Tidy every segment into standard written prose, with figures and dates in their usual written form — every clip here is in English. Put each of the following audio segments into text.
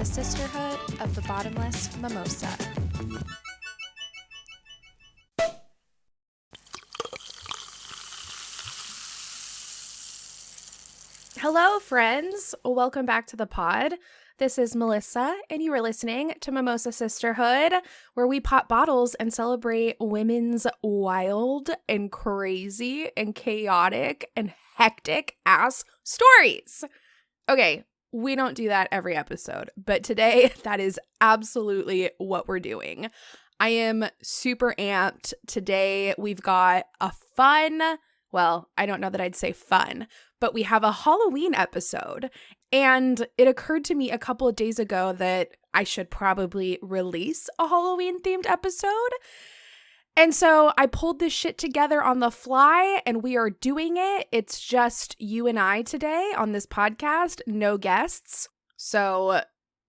a sisterhood of the bottomless mimosa. Hello, friends. Welcome back to the pod. This is Melissa, and you are listening to Mimosa Sisterhood, where we pop bottles and celebrate women's wild and crazy and chaotic and hectic ass stories. Okay, we don't do that every episode, but today that is absolutely what we're doing. I am super amped. Today we've got a fun, well, I don't know that I'd say fun, but we have a Halloween episode. And it occurred to me a couple of days ago that I should probably release a Halloween themed episode. And so I pulled this shit together on the fly and we are doing it. It's just you and I today on this podcast, no guests. So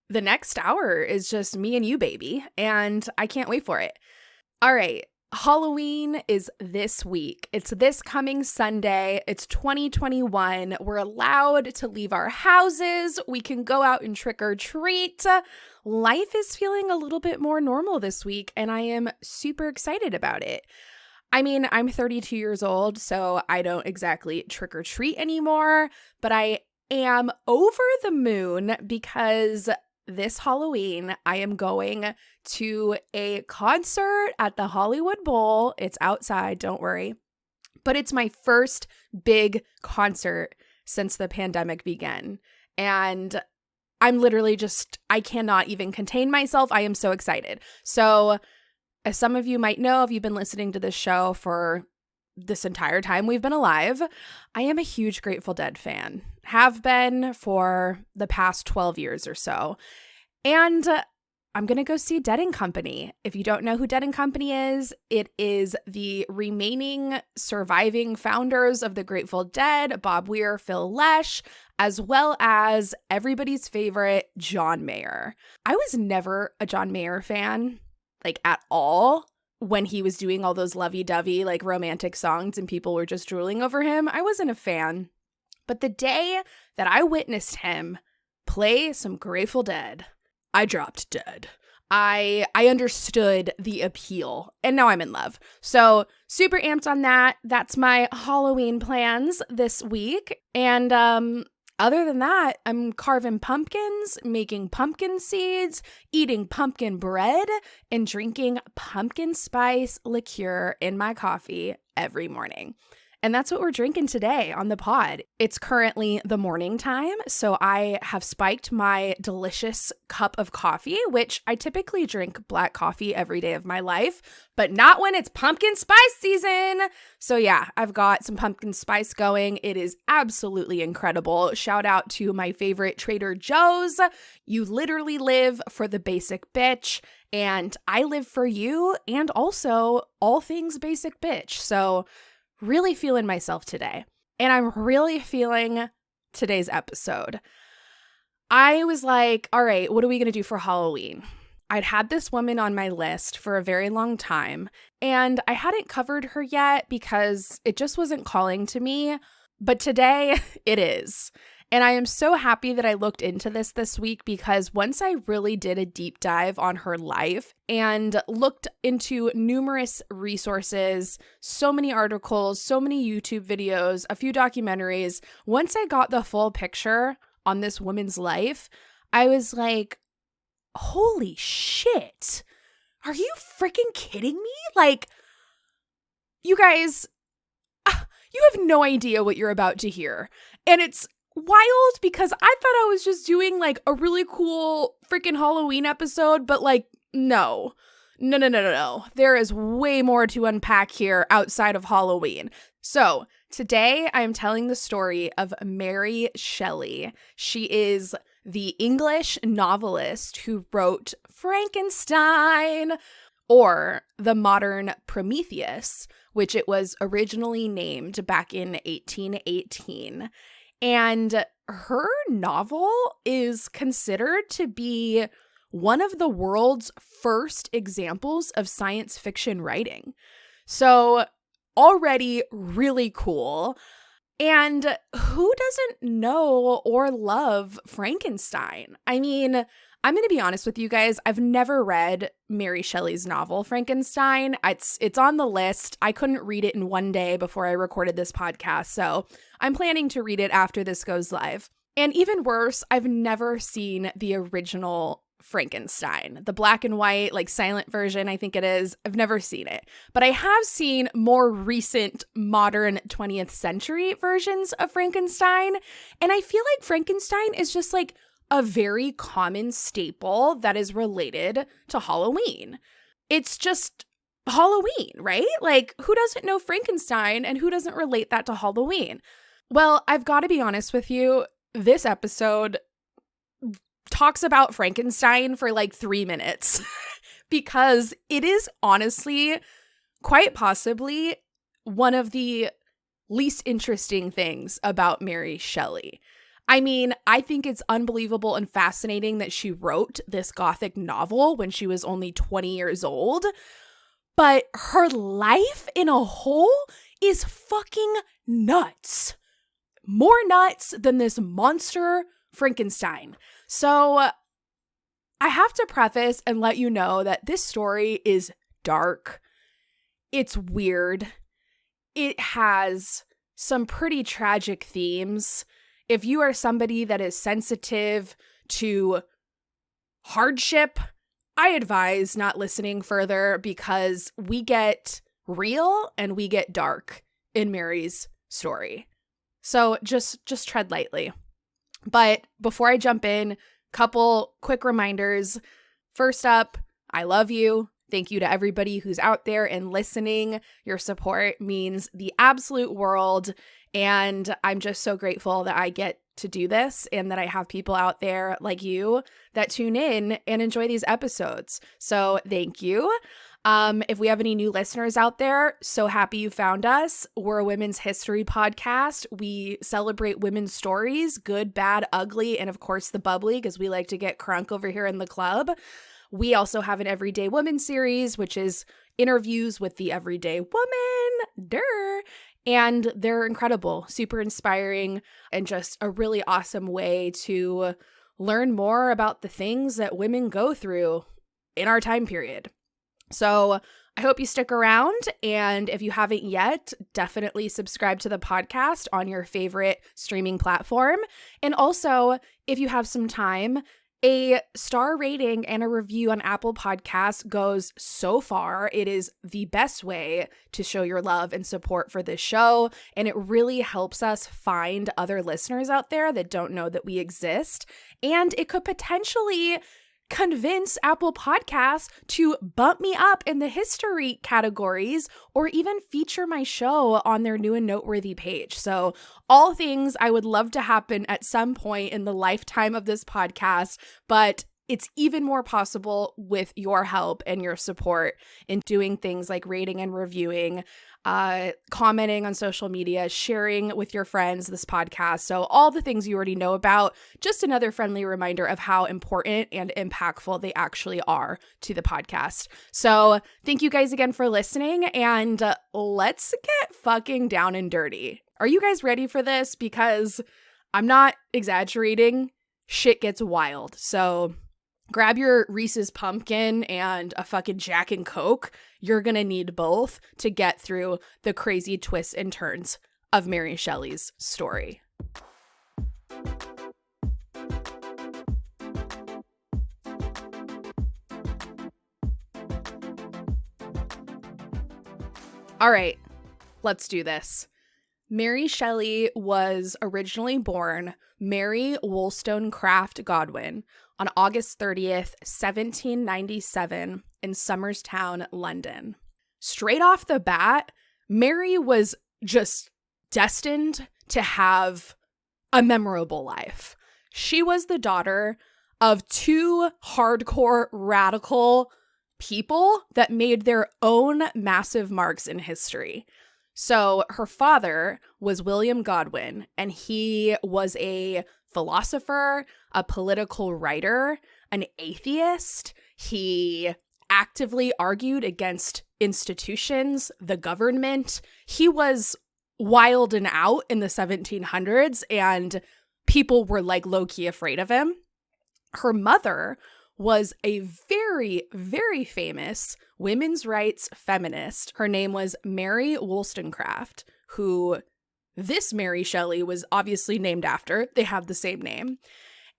the next hour is just me and you, baby. And I can't wait for it. All right. Halloween is this week. It's this coming Sunday. It's 2021. We're allowed to leave our houses. We can go out and trick or treat. Life is feeling a little bit more normal this week, and I am super excited about it. I mean, I'm 32 years old, so I don't exactly trick or treat anymore, but I am over the moon because this Halloween, I am going to a concert at the Hollywood Bowl. It's outside, don't worry. But it's my first big concert since the pandemic began. And I'm literally I cannot even contain myself. I am so excited. So, as some of you might know, if you've been listening to this show for this entire time we've been alive, I am a huge Grateful Dead fan. Have been for the past 12 years or so. And I'm going to go see Dead & Company. If you don't know who Dead & Company is, it is the remaining surviving founders of the Grateful Dead, Bob Weir, Phil Lesh, as well as everybody's favorite, John Mayer. I was never a John Mayer fan, like at all. When he was doing all those lovey-dovey, like romantic songs and people were just drooling over him, I wasn't a fan. But the day that I witnessed him play some Grateful Dead, I dropped dead. I understood the appeal, and now I'm in love. So super amped on that. That's my Halloween plans this week. And other than that, I'm carving pumpkins, making pumpkin seeds, eating pumpkin bread, and drinking pumpkin spice liqueur in my coffee every morning. And that's what we're drinking today on the pod. It's currently the morning time, so I have spiked my delicious cup of coffee, which I typically drink black coffee every day of my life, but not when it's pumpkin spice season. So yeah, I've got some pumpkin spice going. It is absolutely incredible. Shout out to my favorite Trader Joe's. You literally live for the basic bitch, and I live for you and also all things basic bitch. So really feeling myself today. And I'm really feeling today's episode. I was like, all right, what are we going to do for Halloween? I'd had this woman on my list for a very long time, and I hadn't covered her yet because it just wasn't calling to me. But today it is. And I am so happy that I looked into this week because once I really did a deep dive on her life and looked into numerous resources, so many articles, so many YouTube videos, a few documentaries, once I got the full picture on this woman's life, I was like, holy shit, are you freaking kidding me? Like, you guys, you have no idea what you're about to hear. And it's wild because I thought I was just doing like a really cool freaking Halloween episode, but like, no. There is way more to unpack here outside of Halloween. So today I am telling the story of Mary Shelley. She is the English novelist who wrote Frankenstein, or the modern Prometheus, which it was originally named back in 1818. And her novel is considered to be one of the world's first examples of science fiction writing. So already really cool. And who doesn't know or love Frankenstein? I mean, I'm going to be honest with you guys. I've never read Mary Shelley's novel, Frankenstein. It's on the list. I couldn't read it in one day before I recorded this podcast, so I'm planning to read it after this goes live. And even worse, I've never seen the original Frankenstein, the black and white, like silent version, I think it is. I've never seen it, but I have seen more recent modern 20th century versions of Frankenstein. And I feel like Frankenstein is just like a very common staple that is related to Halloween. It's just Halloween, right? Like, who doesn't know Frankenstein and who doesn't relate that to Halloween? Well, I've got to be honest with you. This episode talks about Frankenstein for like 3 minutes because it is honestly quite possibly one of the least interesting things about Mary Shelley. I mean, I think it's unbelievable and fascinating that she wrote this Gothic novel when she was only 20 years old, but her life in a whole is fucking nuts. More nuts than this monster Frankenstein. So I have to preface and let you know that this story is dark. It's weird. It has some pretty tragic themes. If you are somebody that is sensitive to hardship, I advise not listening further because we get real and we get dark in Mary's story. So just tread lightly. But before I jump in, couple quick reminders. First up, I love you. Thank you to everybody who's out there and listening. Your support means the absolute world. And I'm just so grateful that I get to do this and that I have people out there like you that tune in and enjoy these episodes. So thank you. If we have any new listeners out there, so happy you found us. We're a women's history podcast. We celebrate women's stories, good, bad, ugly, and of course the bubbly, because we like to get crunk over here in the club. We also have an Everyday Woman series, which is interviews with the everyday woman. And they're incredible, super inspiring, and just a really awesome way to learn more about the things that women go through in our time period. So I hope you stick around, and if you haven't yet, definitely subscribe to the podcast on your favorite streaming platform. And also, if you have some time, a star rating and a review on Apple Podcasts goes so far. It is the best way to show your love and support for this show, and it really helps us find other listeners out there that don't know that we exist, and it could potentially convince Apple Podcasts to bump me up in the history categories or even feature my show on their new and noteworthy page. So all things I would love to happen at some point in the lifetime of this podcast, but it's even more possible with your help and your support in doing things like rating and reviewing, commenting on social media, sharing with your friends this podcast. So all the things you already know about, just another friendly reminder of how important and impactful they actually are to the podcast. So thank you guys again for listening, and let's get fucking down and dirty. Are you guys ready for this? Because I'm not exaggerating. Shit gets wild. So grab your Reese's Pumpkin and a fucking Jack and Coke. You're gonna need both to get through the crazy twists and turns of Mary Shelley's story. All right, let's do this. Mary Shelley was originally born Mary Wollstonecraft Godwin on August 30th, 1797 in Somerstown, London. Straight off the bat, Mary was just destined to have a memorable life. She was the daughter of two hardcore radical people that made their own massive marks in history. So her father was William Godwin, and he was a philosopher, a political writer, an atheist. He actively argued against institutions, the government. He was wild and out in the 1700s, and people were like low-key afraid of him. Her mother was a very, very famous women's rights feminist. Her name was Mary Wollstonecraft, who this Mary Shelley was obviously named after. They have the same name.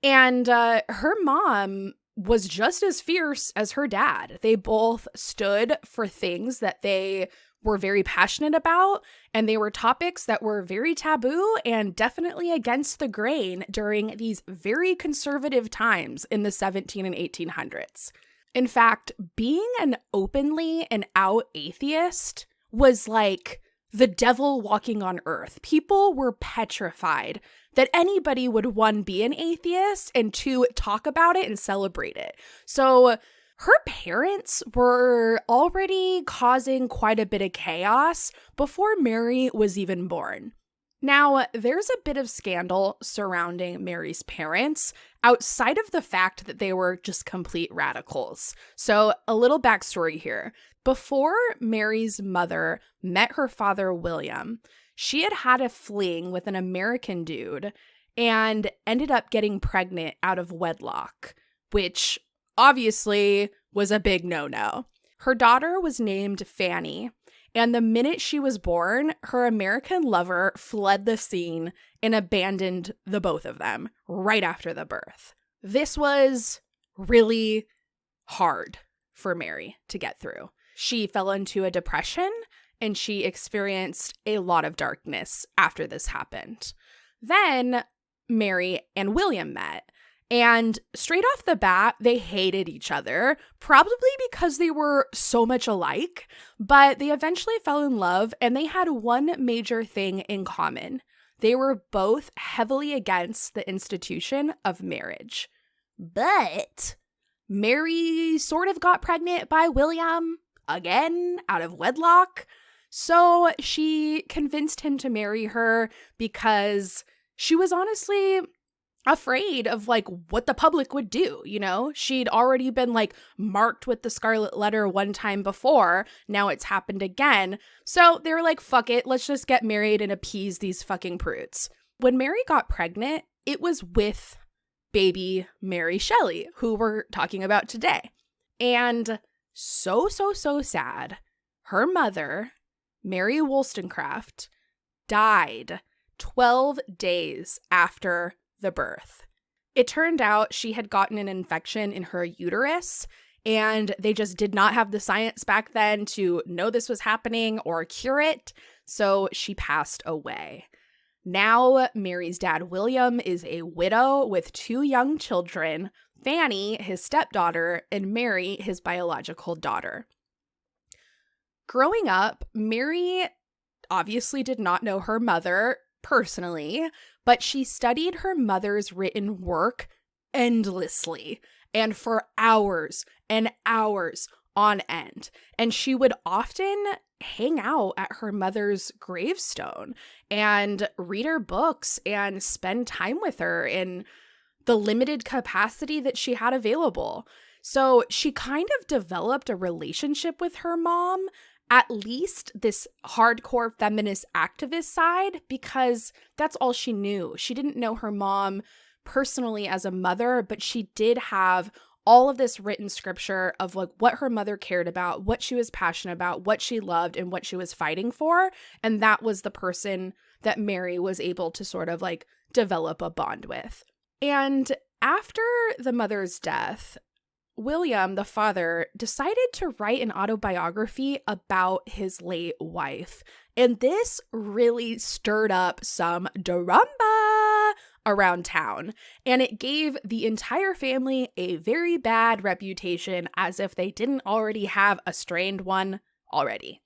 And her mom was just as fierce as her dad. They both stood for things that they were very passionate about, and they were topics that were very taboo and definitely against the grain during these very conservative times in the 17 and 1800s. In fact, being an openly and out atheist was like the devil walking on earth. People were petrified that anybody would, one, be an atheist, and two, talk about it and celebrate it. So her parents were already causing quite a bit of chaos before Mary was even born. Now, there's a bit of scandal surrounding Mary's parents outside of the fact that they were just complete radicals. So, a little backstory here. Before Mary's mother met her father, William, she had had a fling with an American dude and ended up getting pregnant out of wedlock, which obviously was a big no-no. Her daughter was named Fanny, and the minute she was born, her American lover fled the scene and abandoned the both of them right after the birth. This was really hard for Mary to get through. She fell into a depression, and she experienced a lot of darkness after this happened. Then Mary and William met. And straight off the bat, they hated each other, probably because they were so much alike, but they eventually fell in love, and they had one major thing in common. They were both heavily against the institution of marriage. But Mary sort of got pregnant by William, again, out of wedlock, so she convinced him to marry her because she was honestly afraid of like what the public would do, you know? She'd already been like marked with the scarlet letter one time before. Now it's happened again. So they were like, fuck it, let's just get married and appease these fucking prudes. When Mary got pregnant, it was with baby Mary Shelley, who we're talking about today. And so sad. Her mother, Mary Wollstonecraft, died 12 days after the birth. It turned out she had gotten an infection in her uterus, and they just did not have the science back then to know this was happening or cure it, so she passed away. Now, Mary's dad, William, is a widow with 2 young children, Fanny, his stepdaughter, and Mary, his biological daughter. Growing up, Mary obviously did not know her mother personally, but she studied her mother's written work endlessly and for hours and hours on end. And she would often hang out at her mother's gravestone and read her books and spend time with her in the limited capacity that she had available. So she kind of developed a relationship with her mom, at least this hardcore feminist activist side, because that's all she knew. She didn't know her mom personally as a mother, but she did have all of this written scripture of like what her mother cared about, what she was passionate about, what she loved, and what she was fighting for. And that was the person that Mary was able to sort of like develop a bond with. And after the mother's death, William, the father, decided to write an autobiography about his late wife. And this really stirred up some drama around town. And it gave the entire family a very bad reputation, as if they didn't already have a strained one already.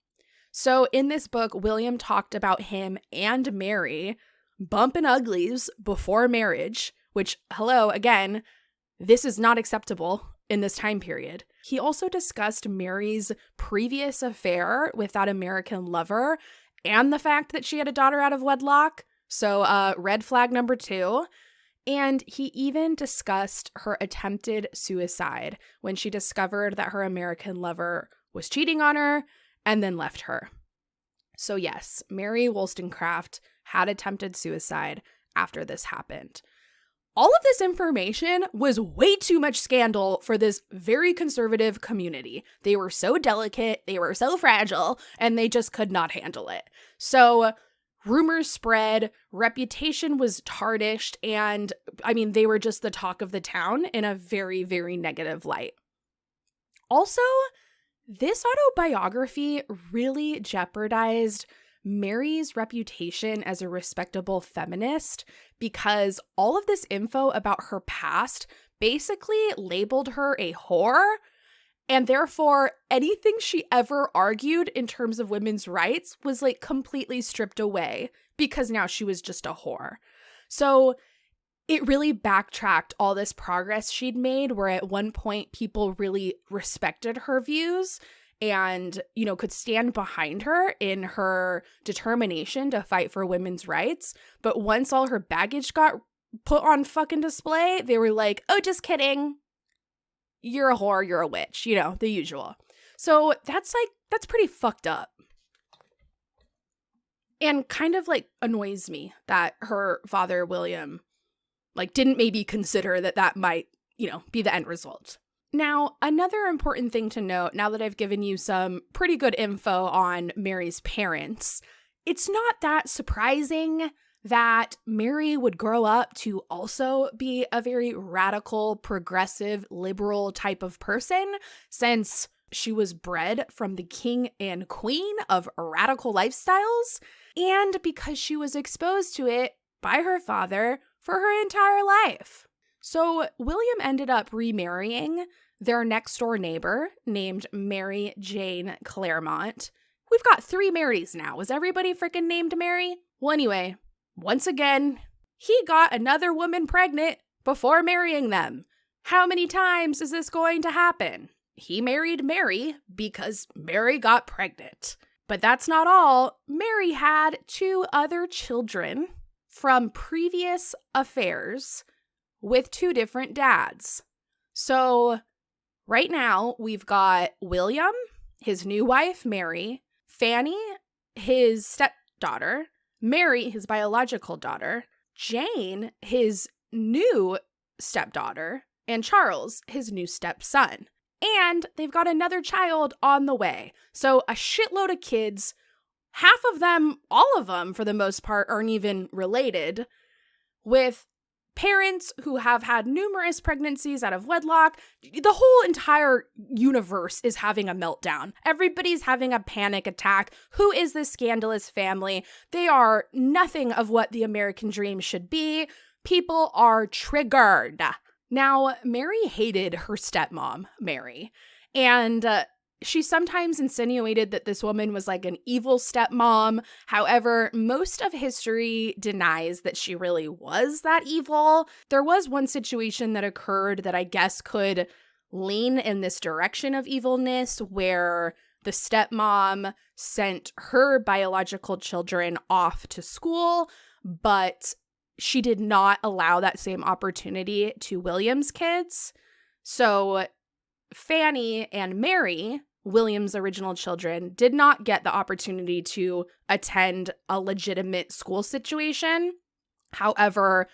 So in this book, William talked about him and Mary bumping uglies before marriage, which, hello, again, this is not acceptable in this time period. He also discussed Mary's previous affair with that American lover and the fact that she had a daughter out of wedlock. So red flag number 2. And he even discussed her attempted suicide when she discovered that her American lover was cheating on her and then left her. So yes, Mary Wollstonecraft had attempted suicide after this happened. All of this information was way too much scandal for this very conservative community. They were so delicate, they were so fragile, and they just could not handle it. So rumors spread, reputation was tarnished, and they were just the talk of the town in a very, very negative light. Also, this autobiography really jeopardized Mary's reputation as a respectable feminist because all of this info about her past basically labeled her a whore, and therefore anything she ever argued in terms of women's rights was like completely stripped away because now she was just a whore. So it really backtracked all this progress she'd made, where at one point people really respected her views and, could stand behind her in her determination to fight for women's rights. But once all her baggage got put on fucking display, they were like, oh, just kidding. You're a whore, you're a witch, the usual. So that's pretty fucked up. And kind of annoys me that her father, William, didn't maybe consider that might, be the end result. Now, another important thing to note, now that I've given you some pretty good info on Mary's parents, it's not that surprising that Mary would grow up to also be a very radical, progressive, liberal type of person, since she was bred from the king and queen of radical lifestyles, and because she was exposed to it by her father for her entire life. So William ended up remarrying their next door neighbor named Mary Jane Clairmont. We've got 3 Marys now. Was everybody freaking named Mary? Well, anyway, once again, he got another woman pregnant before marrying them. How many times is this going to happen? He married Mary because Mary got pregnant. But that's not all. Mary had 2 other children from previous affairs with 2 different dads. So right now we've got William, his new wife, Mary, Fanny, his stepdaughter, Mary, his biological daughter, Jane, his new stepdaughter, and Charles, his new stepson. And they've got another child on the way. So a shitload of kids. Half of them, all of them, for the most part, aren't even related, with parents who have had numerous pregnancies out of wedlock. The whole entire universe is having a meltdown. Everybody's having a panic attack. Who is this scandalous family? They are nothing of what the American dream should be. People are triggered. Now, Mary hated her stepmom, Mary, and she sometimes insinuated that this woman was like an evil stepmom. However, most of history denies that she really was that evil. There was one situation that occurred that I guess could lean in this direction of evilness, where the stepmom sent her biological children off to school, but she did not allow that same opportunity to William's kids. So Fanny and Mary, William's original children, did not get the opportunity to attend a legitimate school situation. However,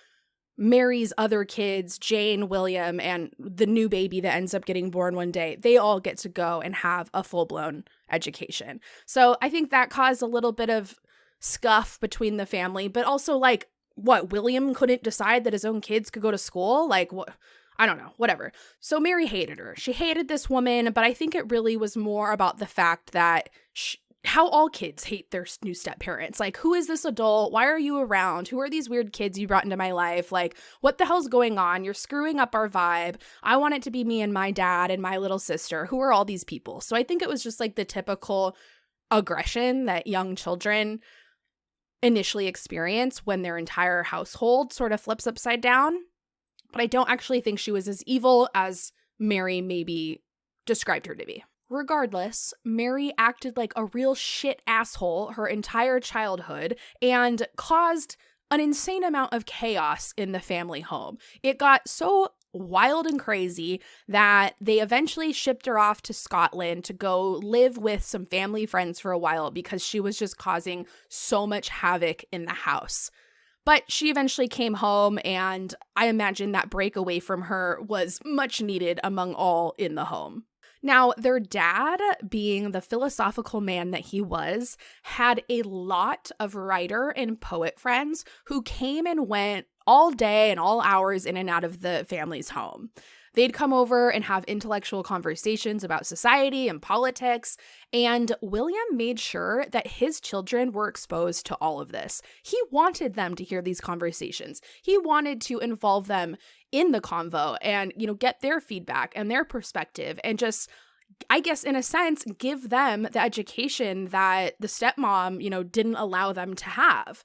Mary's other kids, Jane, William, and the new baby that ends up getting born one day, they all get to go and have a full-blown education. So I think that caused a little bit of scuff between the family, but also what, William couldn't decide that his own kids could go to school? What? I don't know, whatever. So Mary hated her. She hated this woman, but I think it really was more about the fact that how all kids hate their new step-parents. Who is this adult? Why are you around? Who are these weird kids you brought into my life? What the hell's going on? You're screwing up our vibe. I want it to be me and my dad and my little sister. Who are all these people? So I think it was just the typical aggression that young children initially experience when their entire household sort of flips upside down. But I don't actually think she was as evil as Mary maybe described her to be. Regardless, Mary acted like a real shit asshole her entire childhood and caused an insane amount of chaos in the family home. It got so wild and crazy that they eventually shipped her off to Scotland to go live with some family friends for a while because she was just causing so much havoc in the house. But she eventually came home, and I imagine that break away from her was much needed among all in the home. Now, their dad, being the philosophical man that he was, had a lot of writer and poet friends who came and went all day and all hours in and out of the family's home. They'd come over and have intellectual conversations about society and politics, and William made sure that his children were exposed to all of this. He wanted them to hear these conversations. He wanted to involve them in the convo and, get their feedback and their perspective and just, I guess, in a sense, give them the education that the stepmom, didn't allow them to have.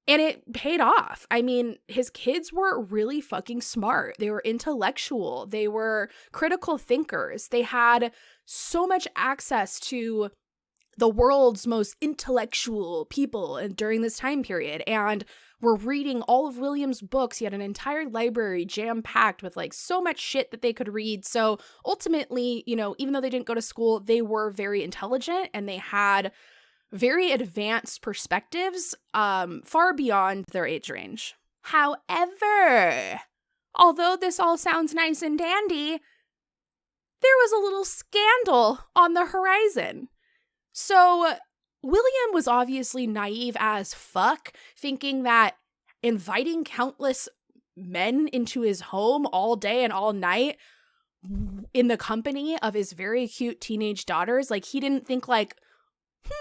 And it paid off. I mean, his kids were really fucking smart. They were intellectual. They were critical thinkers. They had so much access to the world's most intellectual people during this time period, and were reading all of William's books. He had an entire library jam-packed with so much shit that they could read. So ultimately, even though they didn't go to school, they were very intelligent and they had very advanced perspectives, far beyond their age range. However, although this all sounds nice and dandy, there was a little scandal on the horizon. So William was obviously naive as fuck, thinking that inviting countless men into his home all day and all night in the company of his very cute teenage daughters, he didn't think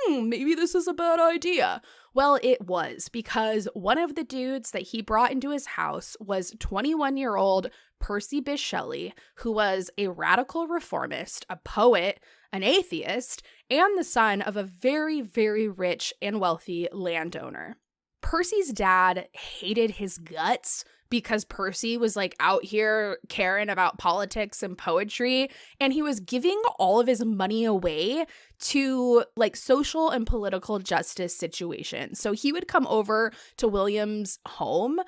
maybe this is a bad idea. Well, it was, because one of the dudes that he brought into his house was 21-year-old Percy Bysshe Shelley, who was a radical reformist, a poet, an atheist, and the son of a very, very rich and wealthy landowner. Percy's dad hated his guts because Percy was out here caring about politics and poetry, and he was giving all of his money away to social and political justice situations. So he would come over to William's home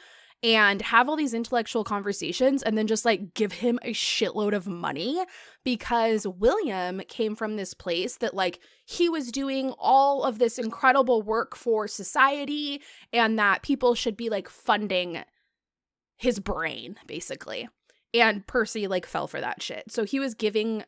and have all these intellectual conversations and then just give him a shitload of money, because William came from this place that he was doing all of this incredible work for society and that people should be funding his brain, basically. And Percy fell for that shit. So he was giving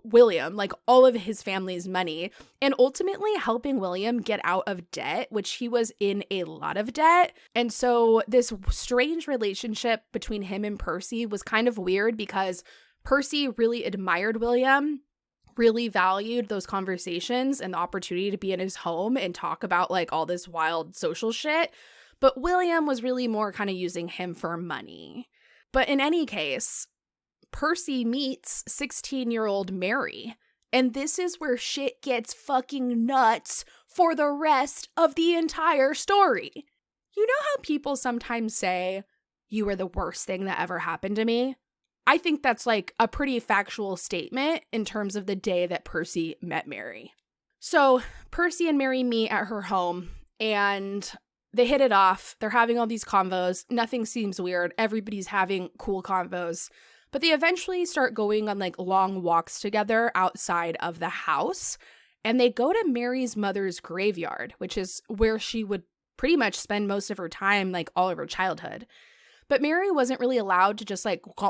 William all of his family's money and ultimately helping William get out of debt, which he was in a lot of debt. And so this strange relationship between him and Percy was kind of weird, because Percy really admired William, really valued those conversations and the opportunity to be in his home and talk about all this wild social shit. But William was really more kind of using him for money. But in any case, Percy meets 16-year-old Mary, and this is where shit gets fucking nuts for the rest of the entire story. You know how people sometimes say, "You were the worst thing that ever happened to me"? I think that's a pretty factual statement in terms of the day that Percy met Mary. So Percy and Mary meet at her home, and they hit it off. They're having all these convos. Nothing seems weird. Everybody's having cool convos. But they eventually start going on long walks together outside of the house. And they go to Mary's mother's graveyard, which is where she would pretty much spend most of her time, all of her childhood. But Mary wasn't really allowed to just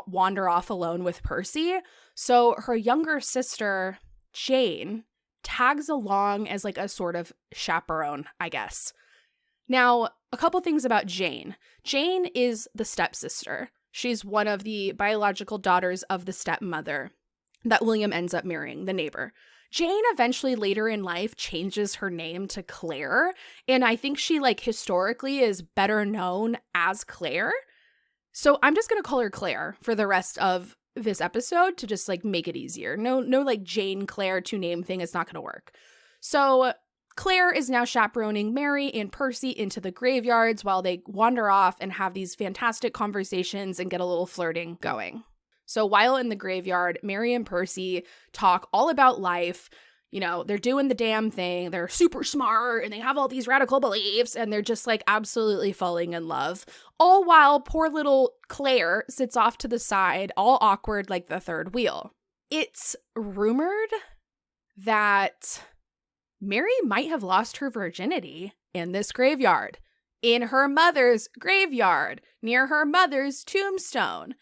wander off alone with Percy. So her younger sister, Jane, tags along as a sort of chaperone, I guess. Now, a couple things about Jane. Jane is the stepsister. She's one of the biological daughters of the stepmother that William ends up marrying, the neighbor. Jane eventually later in life changes her name to Claire, and I think she historically is better known as Claire. So I'm just going to call her Claire for the rest of this episode to just make it easier. No Jane Claire two name thing is not going to work. So Claire is now chaperoning Mary and Percy into the graveyards while they wander off and have these fantastic conversations and get a little flirting going. So while in the graveyard, Mary and Percy talk all about life, You know, they're doing the damn thing. They're super smart and they have all these radical beliefs and they're just like absolutely falling in love. All while poor little Claire sits off to the side, all awkward like the third wheel. It's rumored that Mary might have lost her virginity in this graveyard, in her mother's graveyard, near her mother's tombstone.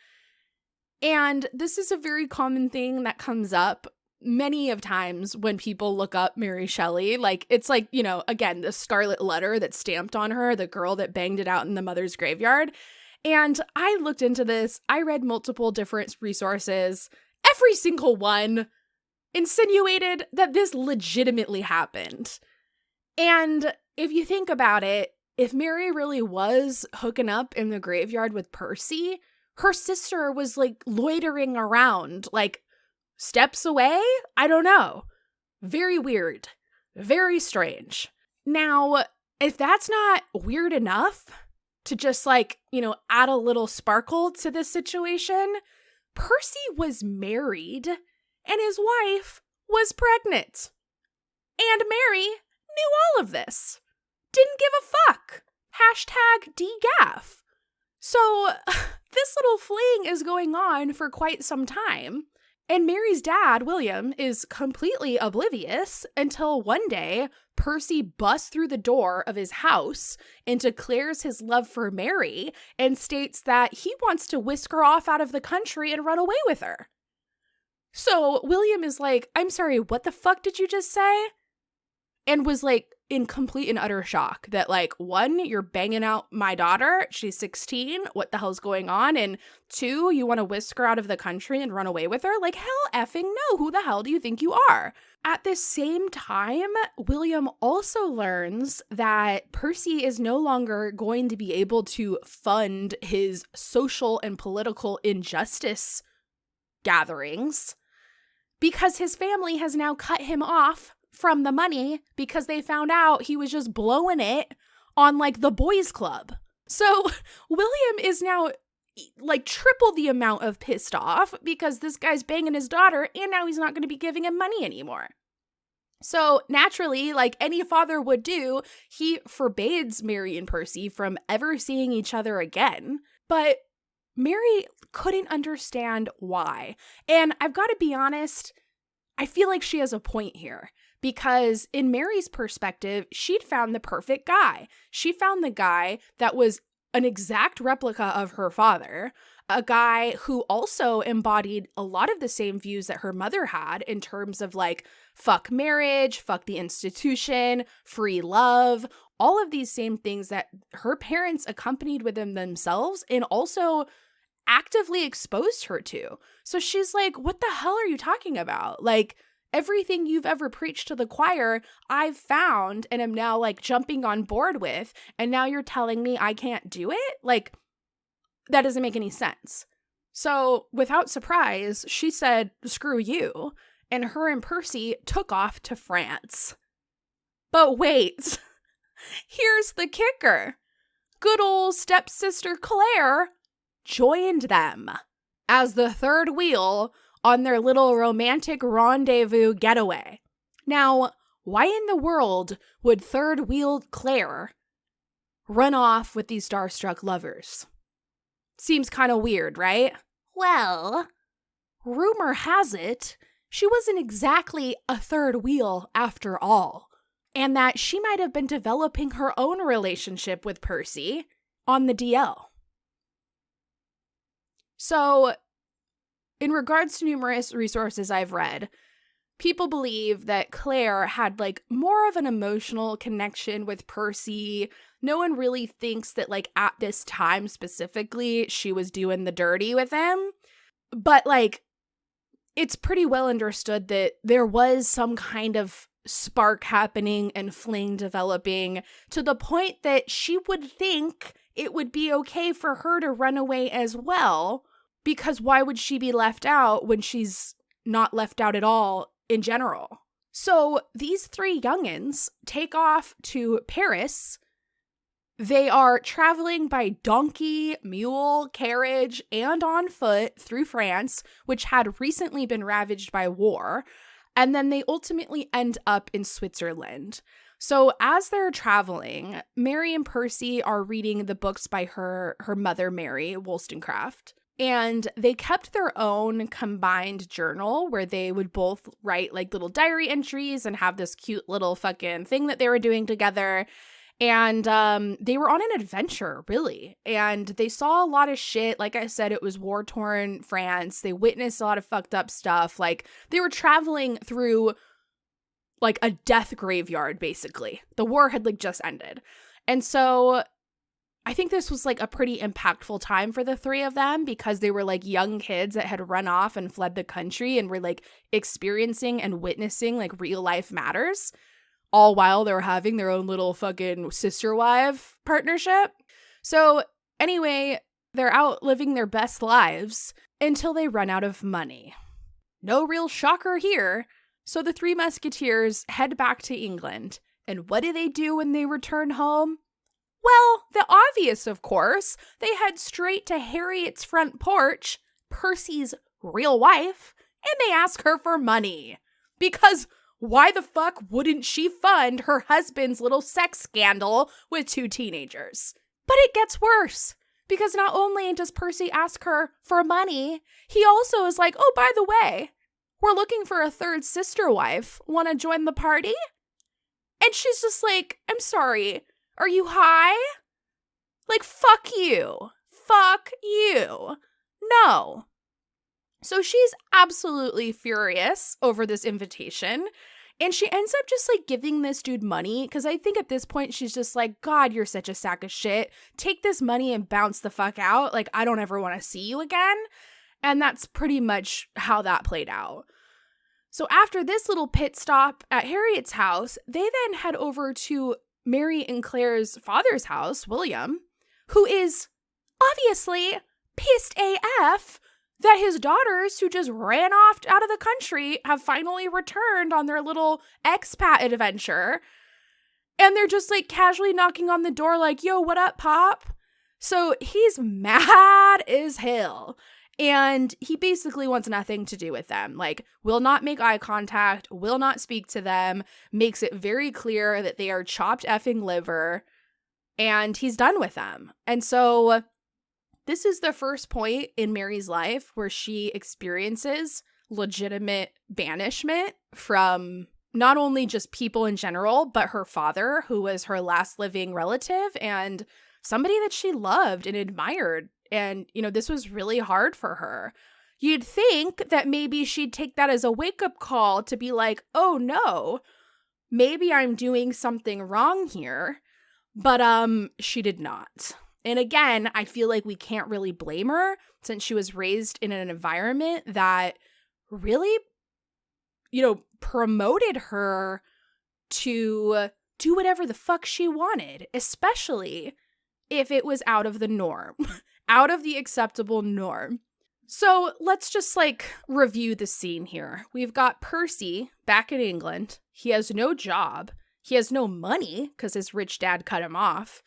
And this is a very common thing that comes up many of times when people look up Mary Shelley. Like, it's like, you know, again, the scarlet letter that's stamped on her, the girl that banged it out in the mother's graveyard. And I looked into this. I read multiple different resources. Every single one insinuated that this legitimately happened. And if you think about it, if Mary really was hooking up in the graveyard with Percy, her sister was like loitering around, like steps away? I don't know. Very weird. Very strange. Now, if that's not weird enough to just like, you know, add a little sparkle to this situation, Percy was married and his wife was pregnant. And Mary knew all of this. Didn't give a fuck. Hashtag DGAF. So this little fling is going on for quite some time. And Mary's dad, William, is completely oblivious until one day Percy busts through the door of his house and declares his love for Mary and states that he wants to whisk her off out of the country and run away with her. So William is like, I'm sorry, what the fuck did you just say? And was like in complete and utter shock that like, one, you're banging out my daughter. She's 16. What the hell's going on? And two, you want to whisk her out of the country and run away with her? Like, hell effing no. Who the hell do you think you are? At the same time, William also learns that Percy is no longer going to be able to fund his social and political injustice gatherings because his family has now cut him off from the money because they found out he was just blowing it on like the boys club. So William is now like triple the amount of pissed off because this guy's banging his daughter and now he's not going to be giving him money anymore. So naturally, like any father would do, he forbids Mary and Percy from ever seeing each other again. But Mary couldn't understand why. And I've got to be honest, I feel like she has a point here. Because in Mary's perspective, she'd found the perfect guy. She found the guy that was an exact replica of her father, a guy who also embodied a lot of the same views that her mother had in terms of like, fuck marriage, fuck the institution, free love, all of these same things that her parents accompanied with them themselves and also actively exposed her to. So she's like, what the hell are you talking about? Like, everything you've ever preached to the choir, I've found and am now like jumping on board with. And now you're telling me I can't do it? Like, that doesn't make any sense. So without surprise, she said, screw you. And her and Percy took off to France. But wait, here's the kicker. Good old stepsister Claire joined them as the third wheel on their little romantic rendezvous getaway. Now, why in the world would third wheel Claire run off with these starstruck lovers? Seems kind of weird, right? Well, rumor has it she wasn't exactly a third wheel after all, and that she might have been developing her own relationship with Percy on the DL. So, in regards to numerous resources I've read, people believe that Claire had like more of an emotional connection with Percy. No one really thinks that like at this time specifically, she was doing the dirty with him. But like, it's pretty well understood that there was some kind of spark happening and fling developing to the point that she would think it would be okay for her to run away as well. Because why would she be left out when she's not left out at all in general? So these three youngins take off to Paris. They are traveling by donkey, mule, carriage, and on foot through France, which had recently been ravaged by war. And then they ultimately end up in Switzerland. So as they're traveling, Mary and Percy are reading the books by her mother, Mary Wollstonecraft. And they kept their own combined journal where they would both write like little diary entries and have this cute little fucking thing that they were doing together. And they were on an adventure, really. And they saw a lot of shit. Like I said, it was war-torn France. They witnessed a lot of fucked up stuff. Like, they were traveling through, like, a death graveyard, basically. The war had, like, just ended. And so I think this was, like, a pretty impactful time for the three of them because they were, like, young kids that had run off and fled the country and were, like, experiencing and witnessing, like, real-life matters, all while they were having their own little fucking sister-wife partnership. So anyway, they're out living their best lives until they run out of money. No real shocker here. So the three musketeers head back to England. And what do they do when they return home? Well, the obvious, of course. They head straight to Harriet's front porch, Percy's real wife, and they ask her for money. Because why the fuck wouldn't she fund her husband's little sex scandal with two teenagers? But it gets worse, because not only does Percy ask her for money, he also is like, oh, by the way, we're looking for a third sister wife. Want to join the party? And she's just like, I'm sorry, are you high? Like, fuck you. Fuck you. No. So she's absolutely furious over this invitation, and she ends up just, like, giving this dude money, because I think at this point she's just like, God, you're such a sack of shit. Take this money and bounce the fuck out. Like, I don't ever want to see you again. And that's pretty much how that played out. So after this little pit stop at Harriet's house, they then head over to Mary and Claire's father's house, William, who is obviously pissed AF that his daughters, who just ran off out of the country, have finally returned on their little expat adventure. And they're just, like, casually knocking on the door like, yo, what up, Pop? So he's mad as hell. And he basically wants nothing to do with them. Like, will not make eye contact, will not speak to them, makes it very clear that they are chopped effing liver, and he's done with them. And so this is the first point in Mary's life where she experiences legitimate banishment from not only just people in general, but her father, who was her last living relative and somebody that she loved and admired. And, you know, this was really hard for her. You'd think that maybe she'd take that as a wake-up call to be like, oh no, maybe I'm doing something wrong here. But she did not. And again, I feel like we can't really blame her since she was raised in an environment that really, you know, promoted her to do whatever the fuck she wanted, especially if it was out of the norm, out of the acceptable norm. So let's just, like, review the scene here. We've got Percy back in England. He has no job. He has no money because his rich dad cut him off.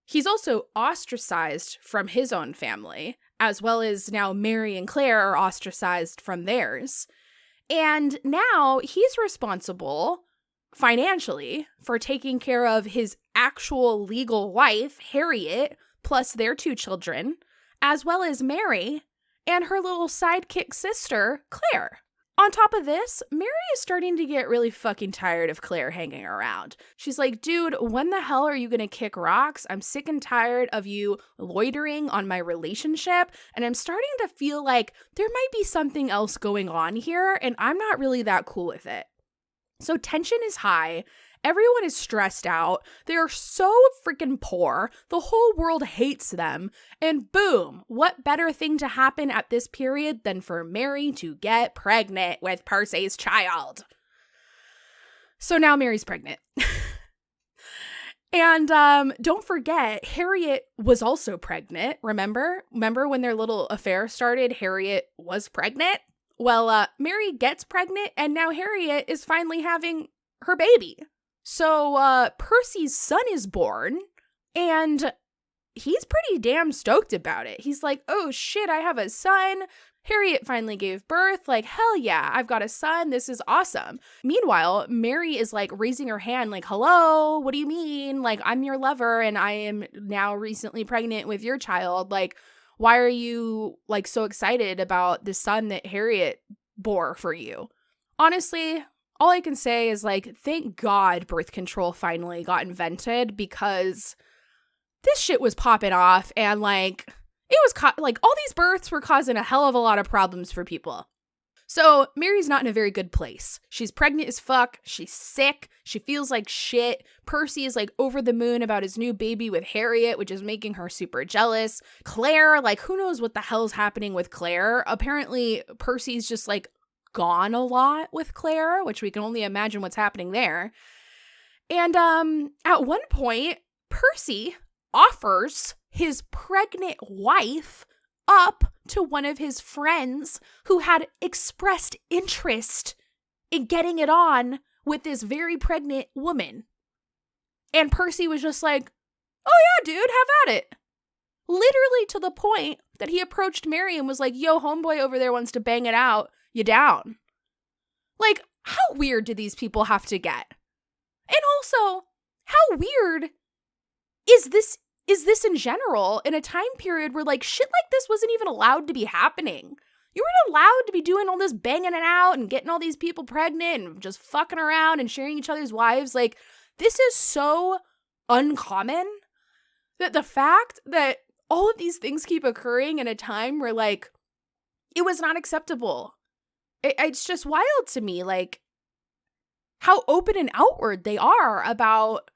He's also ostracized from his own family, as well as now Mary and Claire are ostracized from theirs. And now he's responsible financially for taking care of his actual legal wife, Harriet, plus their two children, as well as Mary and her little sidekick sister, Claire. On top of this, Mary is starting to get really fucking tired of Claire hanging around. She's like, dude, when the hell are you gonna kick rocks? I'm sick and tired of you loitering on my relationship, and I'm starting to feel like there might be something else going on here, and I'm not really that cool with it. So tension is high. Everyone is stressed out. They are so freaking poor. The whole world hates them. And boom, what better thing to happen at this period than for Mary to get pregnant with Percy's child? So now Mary's pregnant. And don't forget, Harriet was also pregnant. Remember when their little affair started, Harriet was pregnant? Well, Mary gets pregnant, and now Harriet is finally having her baby. So Percy's son is born, and he's pretty damn stoked about it. He's like, oh shit, I have a son. Harriet finally gave birth. Like, hell yeah, I've got a son. This is awesome. Meanwhile, Mary is like raising her hand like, hello, what do you mean? Like, I'm your lover and I am now recently pregnant with your child. Like, why are you like so excited about the son that Harriet bore for you? Honestly, all I can say is like, thank God birth control finally got invented, because this shit was popping off and like it was like all these births were causing a hell of a lot of problems for people. So Mary's not in a very good place. She's pregnant as fuck. She's sick. She feels like shit. Percy is like over the moon about his new baby with Harriet, which is making her super jealous. Claire, like who knows what the hell's happening with Claire? Apparently Percy's just like gone a lot with Claire, which we can only imagine what's happening there. And at one point, Percy offers his pregnant wife up to one of his friends who had expressed interest in getting it on with this very pregnant woman. And Percy was just like, oh yeah, dude, have at it. Literally to the point that he approached Mary and was like, yo, homeboy over there wants to bang it out. You down? Like, how weird do these people have to get? And also, how weird is this in general in a time period where like shit like this wasn't even allowed to be happening? You weren't allowed to be doing all this banging it out and getting all these people pregnant and just fucking around and sharing each other's wives. Like, this is so uncommon that the fact that all of these things keep occurring in a time where like it was not acceptable. It's just wild to me, like how open and outward they are about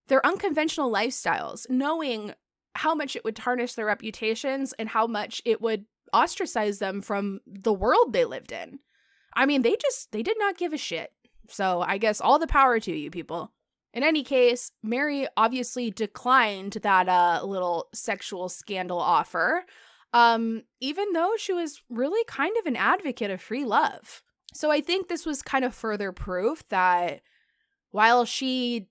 their unconventional lifestyles, knowing how much it would tarnish their reputations and how much it would ostracize them from the world they lived in. I mean, they did not give a shit. So I guess all the power to you people. In any case, Mary obviously declined that little sexual scandal offer, even though she was really kind of an advocate of free love. So I think this was kind of further proof that while she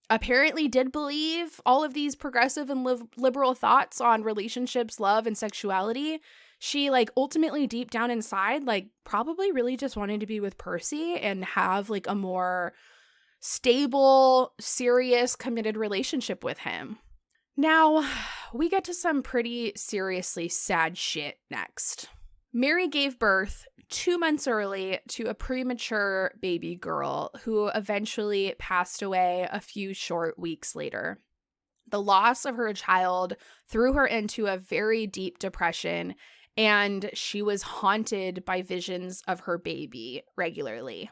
apparently did believe all of these progressive and liberal thoughts on relationships, love, and sexuality, she like ultimately deep down inside like probably really just wanted to be with Percy and have like a more stable, serious, committed relationship with him. Now, we get to some pretty seriously sad shit next. Mary gave birth 2 months early to a premature baby girl who eventually passed away a few short weeks later. The loss of her child threw her into a very deep depression, and she was haunted by visions of her baby regularly.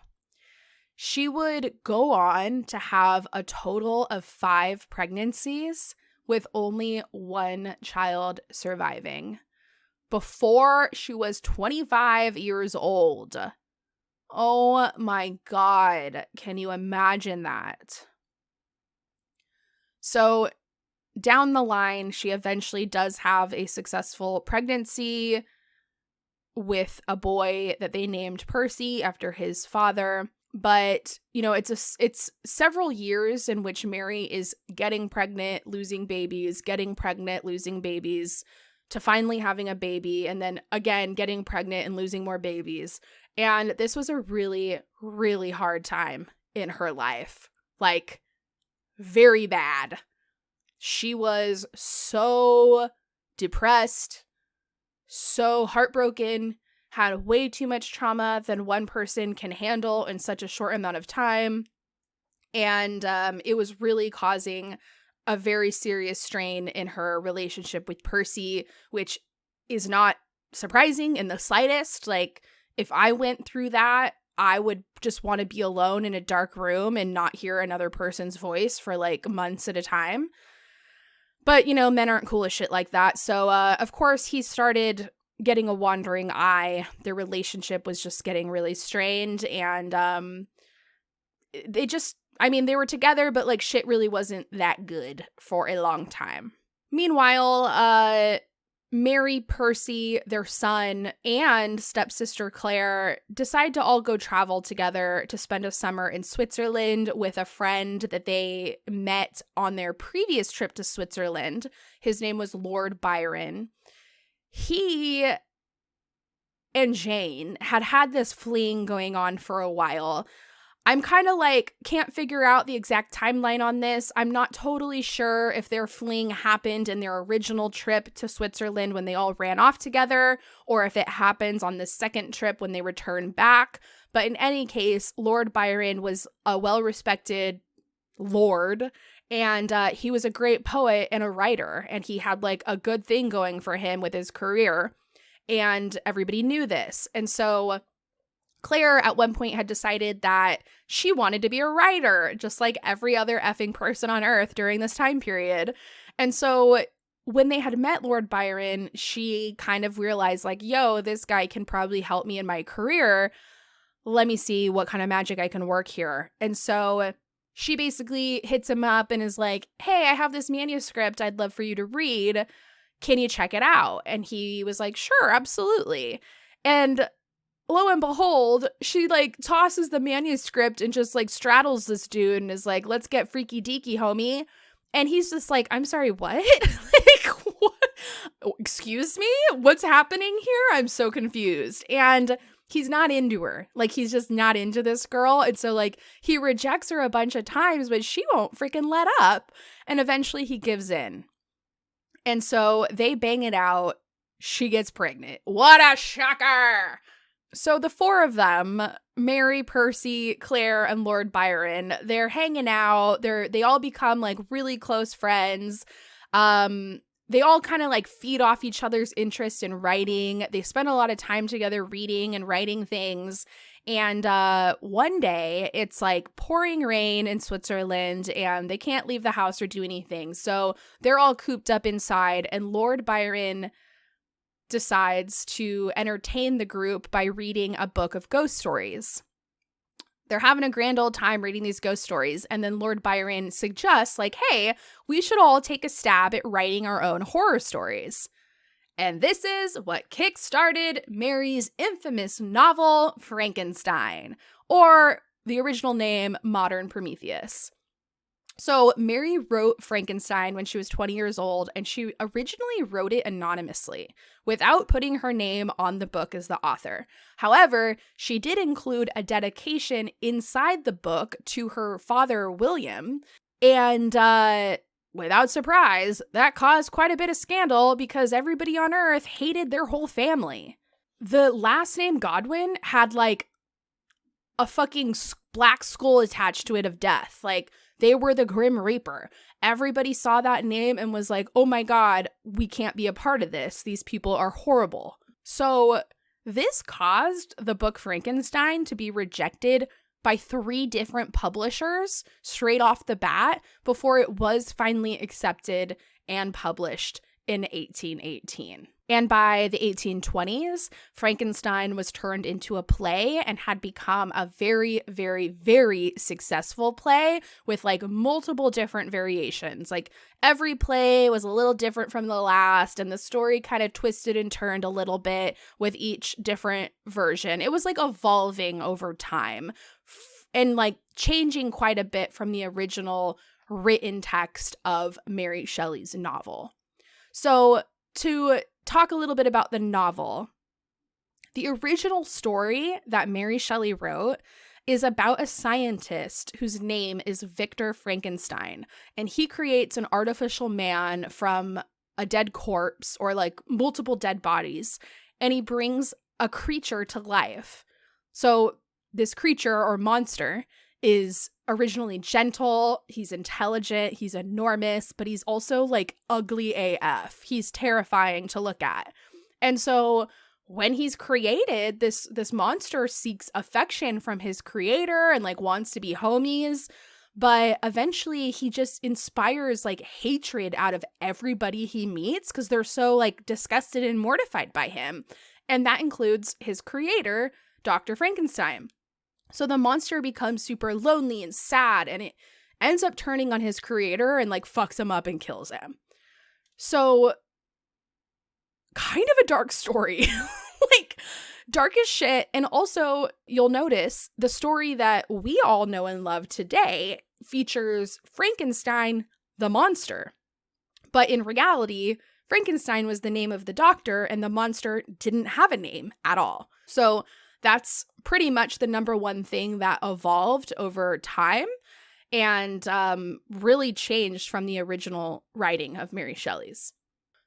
She would go on to have a total of 5 pregnancies, with only 1 child surviving, before she was 25 years old. Oh my God. Can you imagine that? So down the line, she eventually does have a successful pregnancy with a boy that they named Percy after his father. But, you know, it's several years in which Mary is getting pregnant, losing babies, getting pregnant, losing babies, to finally having a baby, and then again getting pregnant and losing more babies. And this was a really, really hard time in her life. Like, very bad. She was so depressed, so heartbroken, had way too much trauma than one person can handle in such a short amount of time. And it was really causing a very serious strain in her relationship with Percy, which is not surprising in the slightest. Like, if I went through that, I would just want to be alone in a dark room and not hear another person's voice for like months at a time. But, you know, men aren't cool as shit like that. So, of course, he started getting a wandering eye. Their relationship was just getting really strained, and they were together, but like shit really wasn't that good for a long time. Meanwhile, Mary, Percy, their son, and stepsister Claire decide to all go travel together to spend a summer in Switzerland with a friend that they met on their previous trip to Switzerland. His name was Lord Byron. He and Jane had this fling going on for a while. I'm kind of like, can't figure out the exact timeline on this. I'm not totally sure if their fling happened in their original trip to Switzerland when they all ran off together, or if it happens on the second trip when they return back. But in any case, Lord Byron was a well-respected lord, and he was a great poet and a writer, and he had like a good thing going for him with his career, and everybody knew this. And so Claire at one point had decided that she wanted to be a writer, just like every other effing person on earth during this time period. And so when they had met Lord Byron, she kind of realized like, yo, this guy can probably help me in my career. Let me see what kind of magic I can work here. And so she basically hits him up and is like, hey, I have this manuscript I'd love for you to read. Can you check it out? And he was like, sure, absolutely. And lo and behold, she like tosses the manuscript and just like straddles this dude and is like, let's get freaky deaky, homie. And he's just like, I'm sorry, what? Like, what? Excuse me? What's happening here? I'm so confused. And he's not into her. Like, he's just not into this girl. And so like he rejects her a bunch of times, but she won't freaking let up. And eventually he gives in. And so they bang it out. She gets pregnant. What a shocker! So the four of them, Mary, Percy, Claire, and Lord Byron, they're hanging out. They all become like really close friends. They all kind of like feed off each other's interest in writing. They spend a lot of time together reading and writing things. And one day it's like pouring rain in Switzerland and they can't leave the house or do anything. So they're all cooped up inside, and Lord Byron decides to entertain the group by reading a book of ghost stories. They're having a grand old time reading these ghost stories, and then Lord Byron suggests, like, hey, we should all take a stab at writing our own horror stories. And this is what kick-started Mary's infamous novel, Frankenstein, or the original name, Modern Prometheus. So Mary wrote Frankenstein when she was 20 years old, and she originally wrote it anonymously without putting her name on the book as the author. However, she did include a dedication inside the book to her father, William, and without surprise, that caused quite a bit of scandal because everybody on Earth hated their whole family. The last name Godwin had like a fucking black skull attached to it of death. Like, they were the Grim Reaper. Everybody saw that name and was like, oh my God, we can't be a part of this. These people are horrible. So this caused the book Frankenstein to be rejected by 3 different publishers straight off the bat before it was finally accepted and published in 1818. And by the 1820s, Frankenstein was turned into a play and had become a very, very, very successful play with like multiple different variations. Like every play was a little different from the last, and the story kind of twisted and turned a little bit with each different version. It was like evolving over time and like changing quite a bit from the original written text of Mary Shelley's novel. So to talk a little bit about the novel, the original story that Mary Shelley wrote is about a scientist whose name is Victor Frankenstein, and he creates an artificial man from a dead corpse or like multiple dead bodies, and he brings a creature to life. So this creature or monster is originally gentle, he's intelligent, he's enormous, but he's also like ugly AF. He's terrifying to look at. And so when he's created, this monster seeks affection from his creator and like wants to be homies, but eventually he just inspires like hatred out of everybody he meets because they're so like disgusted and mortified by him. And that includes his creator, Dr. Frankenstein. So the monster becomes super lonely and sad, and it ends up turning on his creator and like fucks him up and kills him. So kind of a dark story. Like, dark as shit. And also, you'll notice the story that we all know and love today features Frankenstein, the monster. But in reality, Frankenstein was the name of the doctor, and the monster didn't have a name at all. So that's pretty much the number one thing that evolved over time and really changed from the original writing of Mary Shelley's.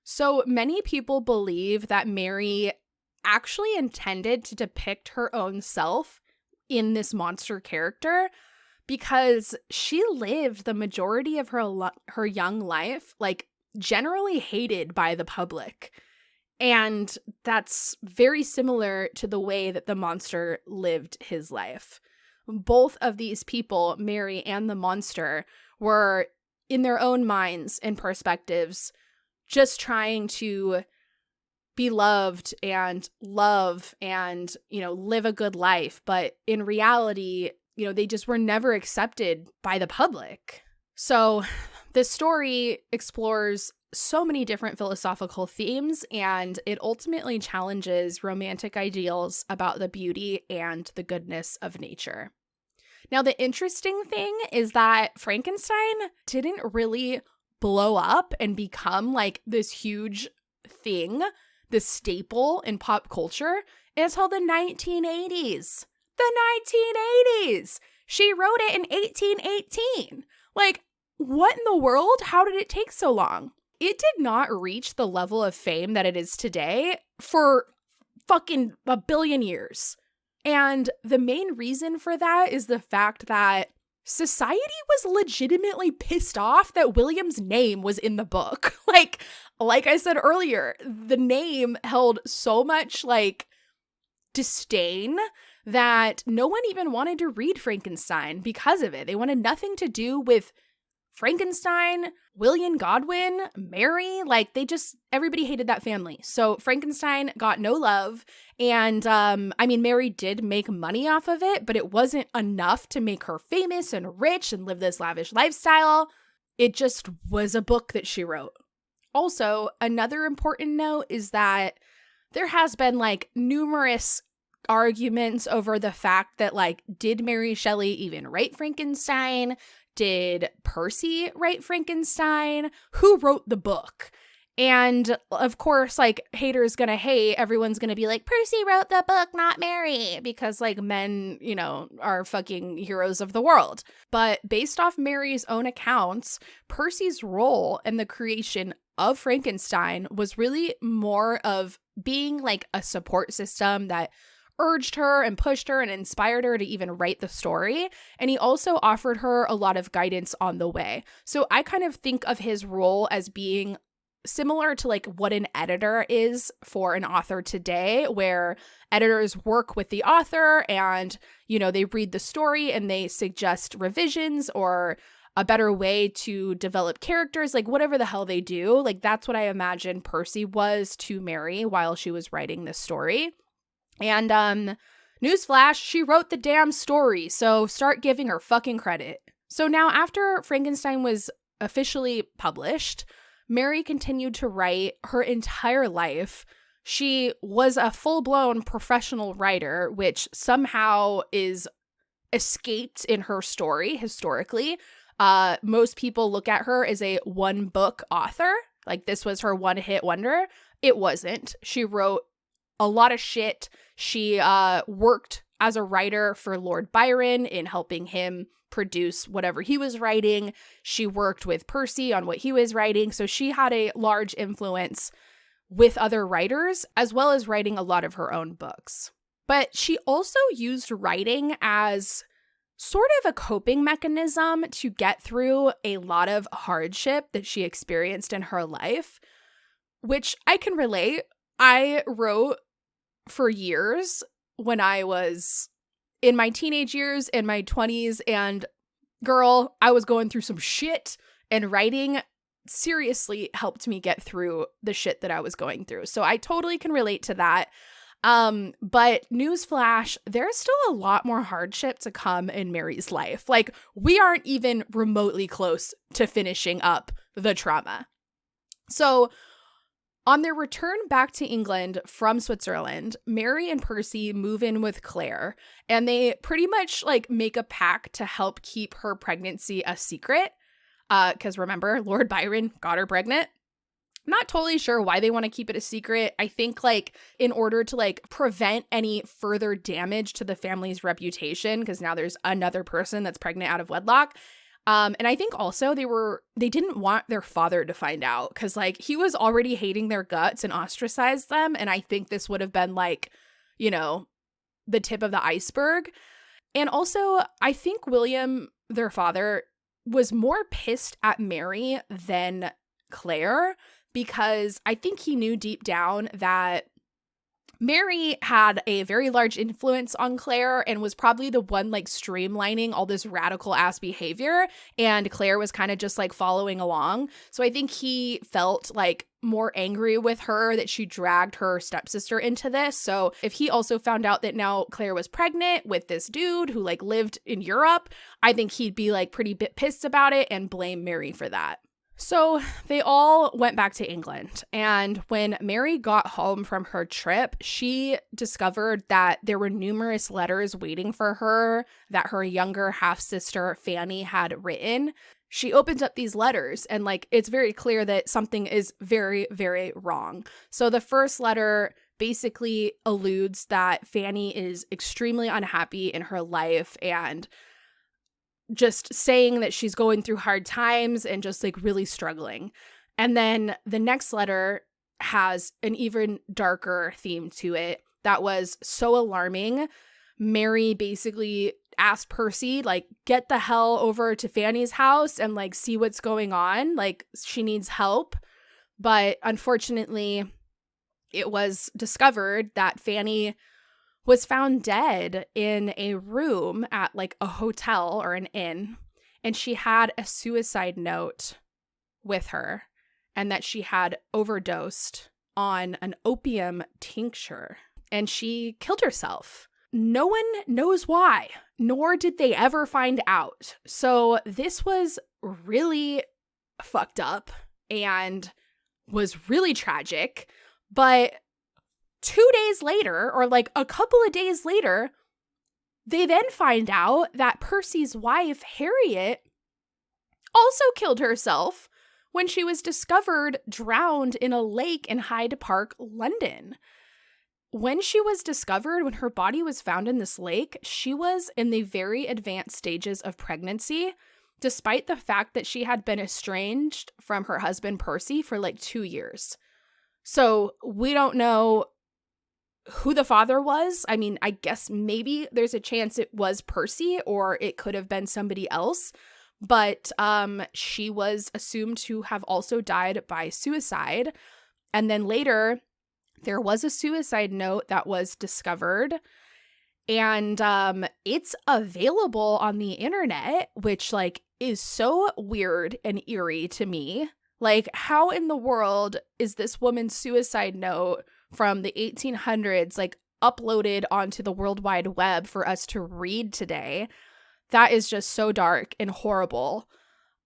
So many people believe that Mary actually intended to depict her own self in this monster character because she lived the majority of her young life, like, generally hated by the public. And that's very similar to the way that the monster lived his life. Both of these people, Mary and the monster, were in their own minds and perspectives just trying to be loved and love and, live a good life. But in reality, they just were never accepted by the public. So this story explores so many different philosophical themes, and it ultimately challenges romantic ideals about the beauty and the goodness of nature. Now, the interesting thing is that Frankenstein didn't really blow up and become like this huge thing, this staple in pop culture until the 1980s. The 1980s! She wrote it in 1818. Like, what in the world? How did it take so long? It did not reach the level of fame that it is today for fucking a billion years. And the main reason for that is the fact that society was legitimately pissed off that William's name was in the book. Like I said earlier, the name held so much disdain that no one even wanted to read Frankenstein because of it. They wanted nothing to do with Frankenstein, William Godwin, Mary. Everybody hated that family. So Frankenstein got no love. And Mary did make money off of it, but it wasn't enough to make her famous and rich and live this lavish lifestyle. It just was a book that she wrote. Also, another important note is that there has been numerous arguments over the fact that did Mary Shelley even write Frankenstein? Did Percy write Frankenstein? Who wrote the book? And of course, haters gonna hate. Everyone's gonna be like, Percy wrote the book, not Mary, because men, are fucking heroes of the world. But based off Mary's own accounts, Percy's role in the creation of Frankenstein was really more of being a support system that urged her and pushed her and inspired her to even write the story. And he also offered her a lot of guidance on the way. So I kind of think of his role as being similar to what an editor is for an author today, where editors work with the author and, they read the story and they suggest revisions or a better way to develop characters, whatever the hell they do. That's what I imagine Percy was to Mary while she was writing this story. And newsflash, she wrote the damn story, so start giving her fucking credit. So now after Frankenstein was officially published, Mary continued to write her entire life. She was a full-blown professional writer, which somehow is escaped in her story historically. Most people look at her as a one-book author. This was her one-hit wonder. It wasn't. She wrote a lot of shit. She worked as a writer for Lord Byron in helping him produce whatever he was writing. She worked with Percy on what he was writing. So she had a large influence with other writers, as well as writing a lot of her own books. But she also used writing as sort of a coping mechanism to get through a lot of hardship that she experienced in her life, which I can relate. I wrote for years when I was in my teenage years, in my 20s, and girl, I was going through some shit, and writing seriously helped me get through the shit that I was going through. So I totally can relate to that. But newsflash, there's still a lot more hardship to come in Mary's life. We aren't even remotely close to finishing up the trauma. So On their return back to England from Switzerland, Mary and Percy move in with Claire, and they pretty much like make a pact to help keep her pregnancy a secret. Because remember, Lord Byron got her pregnant. Not totally sure why they want to keep it a secret. I think like in order to like prevent any further damage to the family's reputation, because now there's another person that's pregnant out of wedlock. And I think also they didn't want their father to find out, because like he was already hating their guts and ostracized them. And I think this would have been like, you know, the tip of the iceberg. And also I think William, their father, was more pissed at Mary than Claire, because I think he knew deep down that Mary had a very large influence on Claire and was probably the one like streamlining all this radical ass behavior, and Claire was kind of just like following along. So I think he felt like more angry with her that she dragged her stepsister into this. So if he also found out that now Claire was pregnant with this dude who like lived in Europe, I think he'd be like pretty bit pissed about it and blame Mary for that. So they all went back to England, and when Mary got home from her trip, she discovered that there were numerous letters waiting for her that her younger half-sister Fanny had written. She opens up these letters, and like it's very clear that something is very, very wrong. So the first letter basically alludes that Fanny is extremely unhappy in her life and just saying that she's going through hard times and just like really struggling. And then the next letter has an even darker theme to it that was so alarming. Mary basically asked Percy, like, get the hell over to Fanny's house and like see what's going on. Like, she needs help. But unfortunately, it was discovered that Fanny was found dead in a room at like a hotel or an inn, and she had a suicide note with her, and that she had overdosed on an opium tincture, and she killed herself. No one knows why, nor did they ever find out. So this was really fucked up and was really tragic, but 2 days later, or like a couple of days later, they then find out that Percy's wife, Harriet, also killed herself when she was discovered drowned in a lake in Hyde Park, London. When she was discovered, when her body was found in this lake, she was in the very advanced stages of pregnancy, despite the fact that she had been estranged from her husband, Percy, for like 2 years. So we don't know who the father was. I mean, I guess maybe there's a chance it was Percy, or it could have been somebody else. But she was assumed to have also died by suicide. And then later, there was a suicide note that was discovered. And it's available on the internet, which like is so weird and eerie to me. Like, how in the world is this woman's suicide note from the 1800s like uploaded onto the World Wide Web for us to read today? That is just so dark and horrible.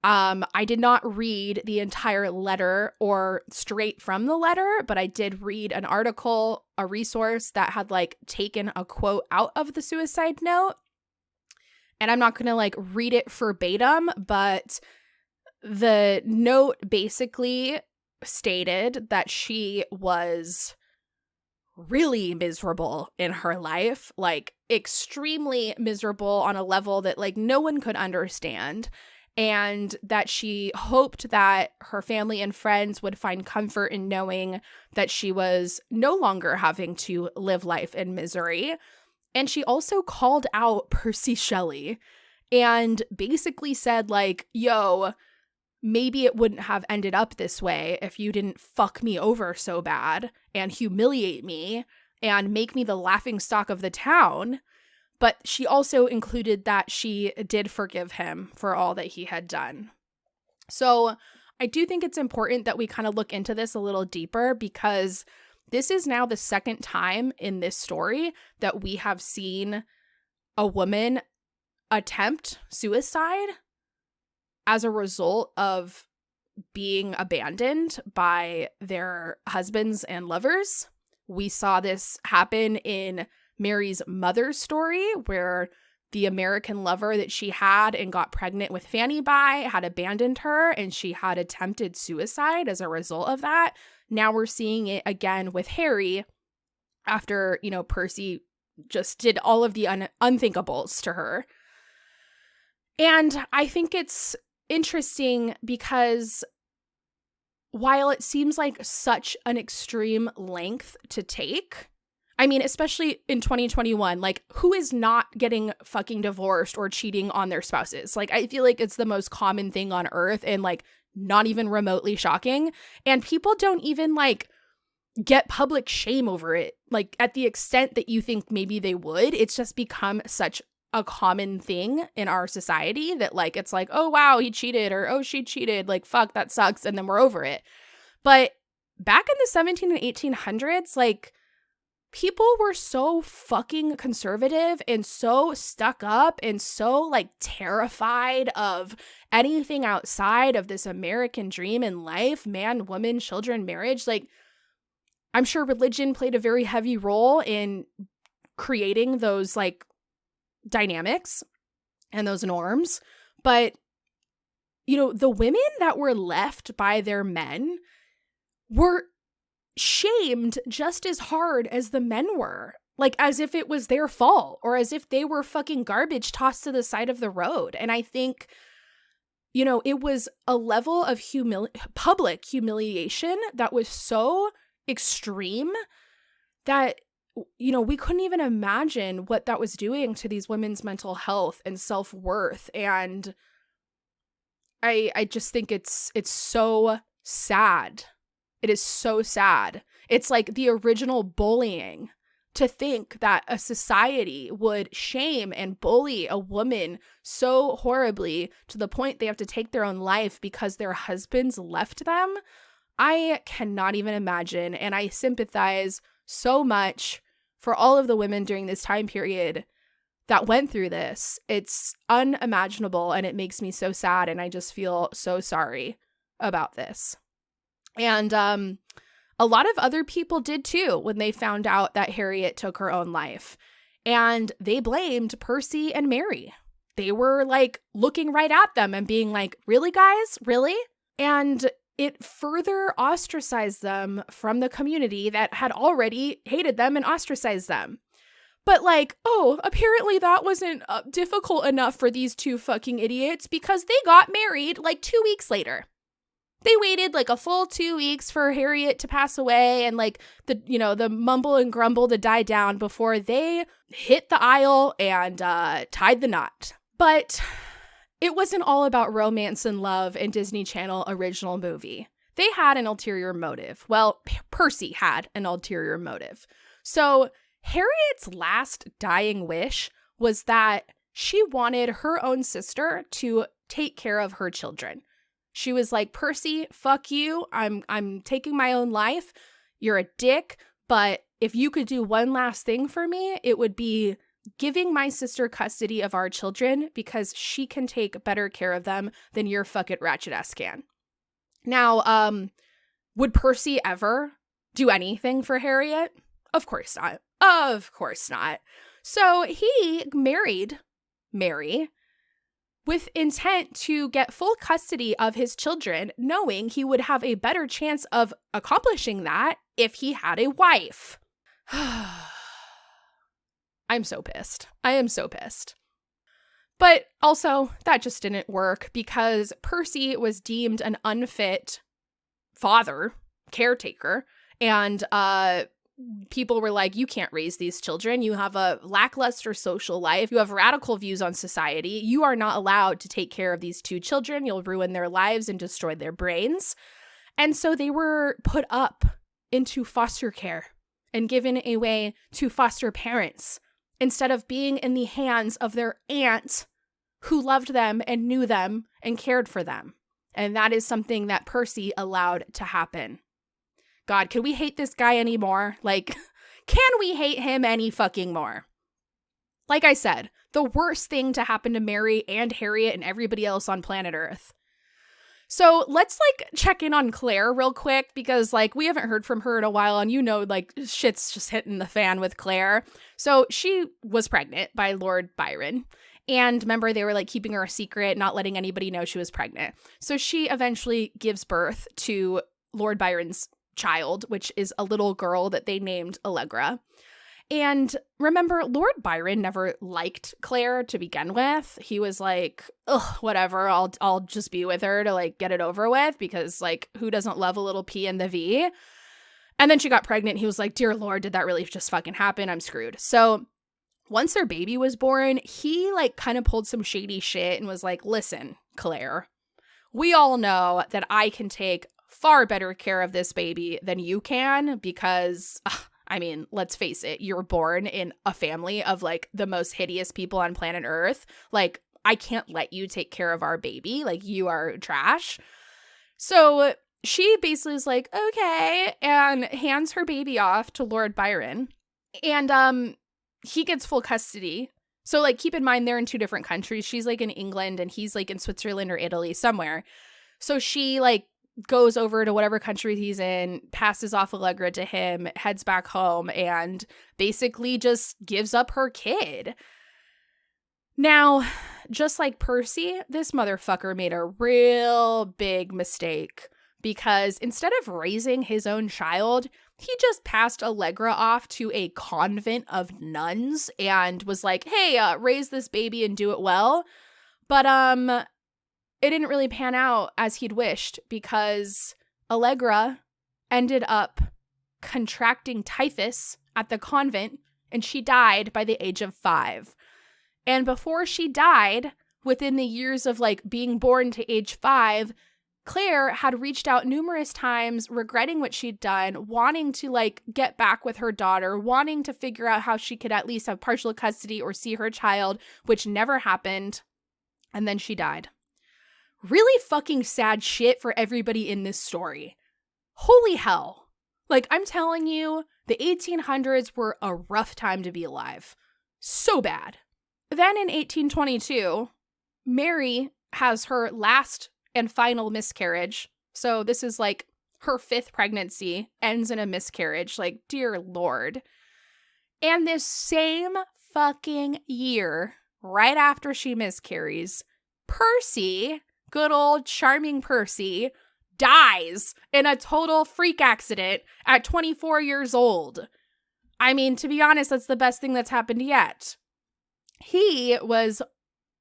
I did not read the entire letter or straight from the letter, but I did read an article, a resource that had like taken a quote out of the suicide note. And I'm not going to like read it verbatim, but the note basically stated that she was really miserable in her life, like extremely miserable on a level that like no one could understand, and that she hoped that her family and friends would find comfort in knowing that she was no longer having to live life in misery. And she also called out Percy Shelley and basically said like, yo, maybe it wouldn't have ended up this way if you didn't fuck me over so bad and humiliate me and make me the laughingstock of the town. But she also included that she did forgive him for all that he had done. So I do think it's important that we kind of look into this a little deeper, because this is now the second time in this story that we have seen a woman attempt suicide as a result of being abandoned by their husbands and lovers. We saw this happen in Mary's mother's story, where the American lover that she had and got pregnant with Fanny by had abandoned her, and she had attempted suicide as a result of that. Now we're seeing it again with Harry after, Percy just did all of the unthinkables to her. And I think it's interesting because while it seems like such an extreme length to take, I mean, especially in 2021, like, who is not getting fucking divorced or cheating on their spouses? Like, I feel like it's the most common thing on earth and, like, not even remotely shocking. And people don't even, like, get public shame over it, like, at the extent that you think maybe they would. It's just become such a common thing in our society that, like, it's like, oh, wow, he cheated, or, oh, she cheated, like, fuck, that sucks, and then we're over it. But back in the 17 and 1800s, like, people were so fucking conservative and so stuck up and so, like, terrified of anything outside of this American dream in life, man, woman, children, marriage. Like, I'm sure religion played a very heavy role in creating those, like, dynamics and those norms. But, the women that were left by their men were shamed just as hard as the men were, like, as if it was their fault or as if they were fucking garbage tossed to the side of the road. And I think, it was a level of public humiliation that was so extreme that, we couldn't even imagine what that was doing to these women's mental health and self-worth. And I just think it's so sad. It is so sad. It's like the original bullying, to think that a society would shame and bully a woman so horribly to the point they have to take their own life because their husbands left them. I cannot even imagine. And I sympathize so much for all of the women during this time period that went through this. It's unimaginable, and it makes me so sad. And I just feel so sorry about this. And a lot of other people did too when they found out that Harriet took her own life. And they blamed Percy and Mary. They were, like, looking right at them and being like, really, guys? Really? And it further ostracized them from the community that had already hated them and ostracized them. But, like, oh, apparently that wasn't difficult enough for these two fucking idiots because they got married, like, 2 weeks later. They waited, like, a full 2 weeks for Harriet to pass away and, like, the mumble and grumble to die down before they hit the aisle and tied the knot. But it wasn't all about romance and love and Disney Channel original movie. They had an ulterior motive. Well, Percy had an ulterior motive. So Harriet's last dying wish was that she wanted her own sister to take care of her children. She was like, Percy, fuck you. I'm taking my own life. You're a dick. But if you could do one last thing for me, it would be giving my sister custody of our children because she can take better care of them than your fuck it ratchet ass can. Now, would Percy ever do anything for Harriet? Of course not. Of course not. So he married Mary with intent to get full custody of his children, knowing he would have a better chance of accomplishing that if he had a wife. I'm so pissed. I am so pissed. But also, that just didn't work because Percy was deemed an unfit father, caretaker, and people were like, you can't raise these children. You have a lackluster social life. You have radical views on society. You are not allowed to take care of these two children. You'll ruin their lives and destroy their brains. And so they were put up into foster care and given away to foster parents instead of being in the hands of their aunt who loved them and knew them and cared for them. And that is something that Percy allowed to happen. God, can we hate this guy anymore? Like, can we hate him any fucking more? Like I said, the worst thing to happen to Mary and Harriet and everybody else on planet Earth. So let's like check in on Claire real quick because like we haven't heard from her in a while and like shit's just hitting the fan with Claire. So she was pregnant by Lord Byron. And remember, they were like keeping her a secret, not letting anybody know she was pregnant. So she eventually gives birth to Lord Byron's child, which is a little girl that they named Allegra. And remember, Lord Byron never liked Claire to begin with. He was like, ugh, whatever, I'll just be with her to like get it over with because like who doesn't love a little P in the V? And then she got pregnant. He was like, dear Lord, did that really just fucking happen? I'm screwed. So once their baby was born, he like kind of pulled some shady shit and was like, listen, Claire, we all know that I can take far better care of this baby than you can because I mean, let's face it, you're born in a family of like the most hideous people on planet Earth. Like, I can't let you take care of our baby. Like, you are trash. So she basically is like, okay, and hands her baby off to Lord Byron. And he gets full custody. So like, keep in mind, they're in two different countries. She's like in England and he's like in Switzerland or Italy somewhere. So she like goes over to whatever country he's in, passes off Allegra to him, heads back home, and basically just gives up her kid. Now, just like Percy, this motherfucker made a real big mistake because instead of raising his own child, he just passed Allegra off to a convent of nuns and was like, hey, raise this baby and do it well. But, it didn't really pan out as he'd wished because Allegra ended up contracting typhus at the convent and she died by the age of 5. And before she died, within the years of like being born to age 5, Claire had reached out numerous times, regretting what she'd done, wanting to like get back with her daughter, wanting to figure out how she could at least have partial custody or see her child, which never happened. And then she died. Really fucking sad shit for everybody in this story. Holy hell. Like, I'm telling you, the 1800s were a rough time to be alive. So bad. Then in 1822, Mary has her last and final miscarriage. So this is like her 5th pregnancy, ends in a miscarriage. Like, dear Lord. And this same fucking year, right after she miscarries, Percy, good old charming Percy, dies in a total freak accident at 24 years old. I mean, to be honest, that's the best thing that's happened yet. He was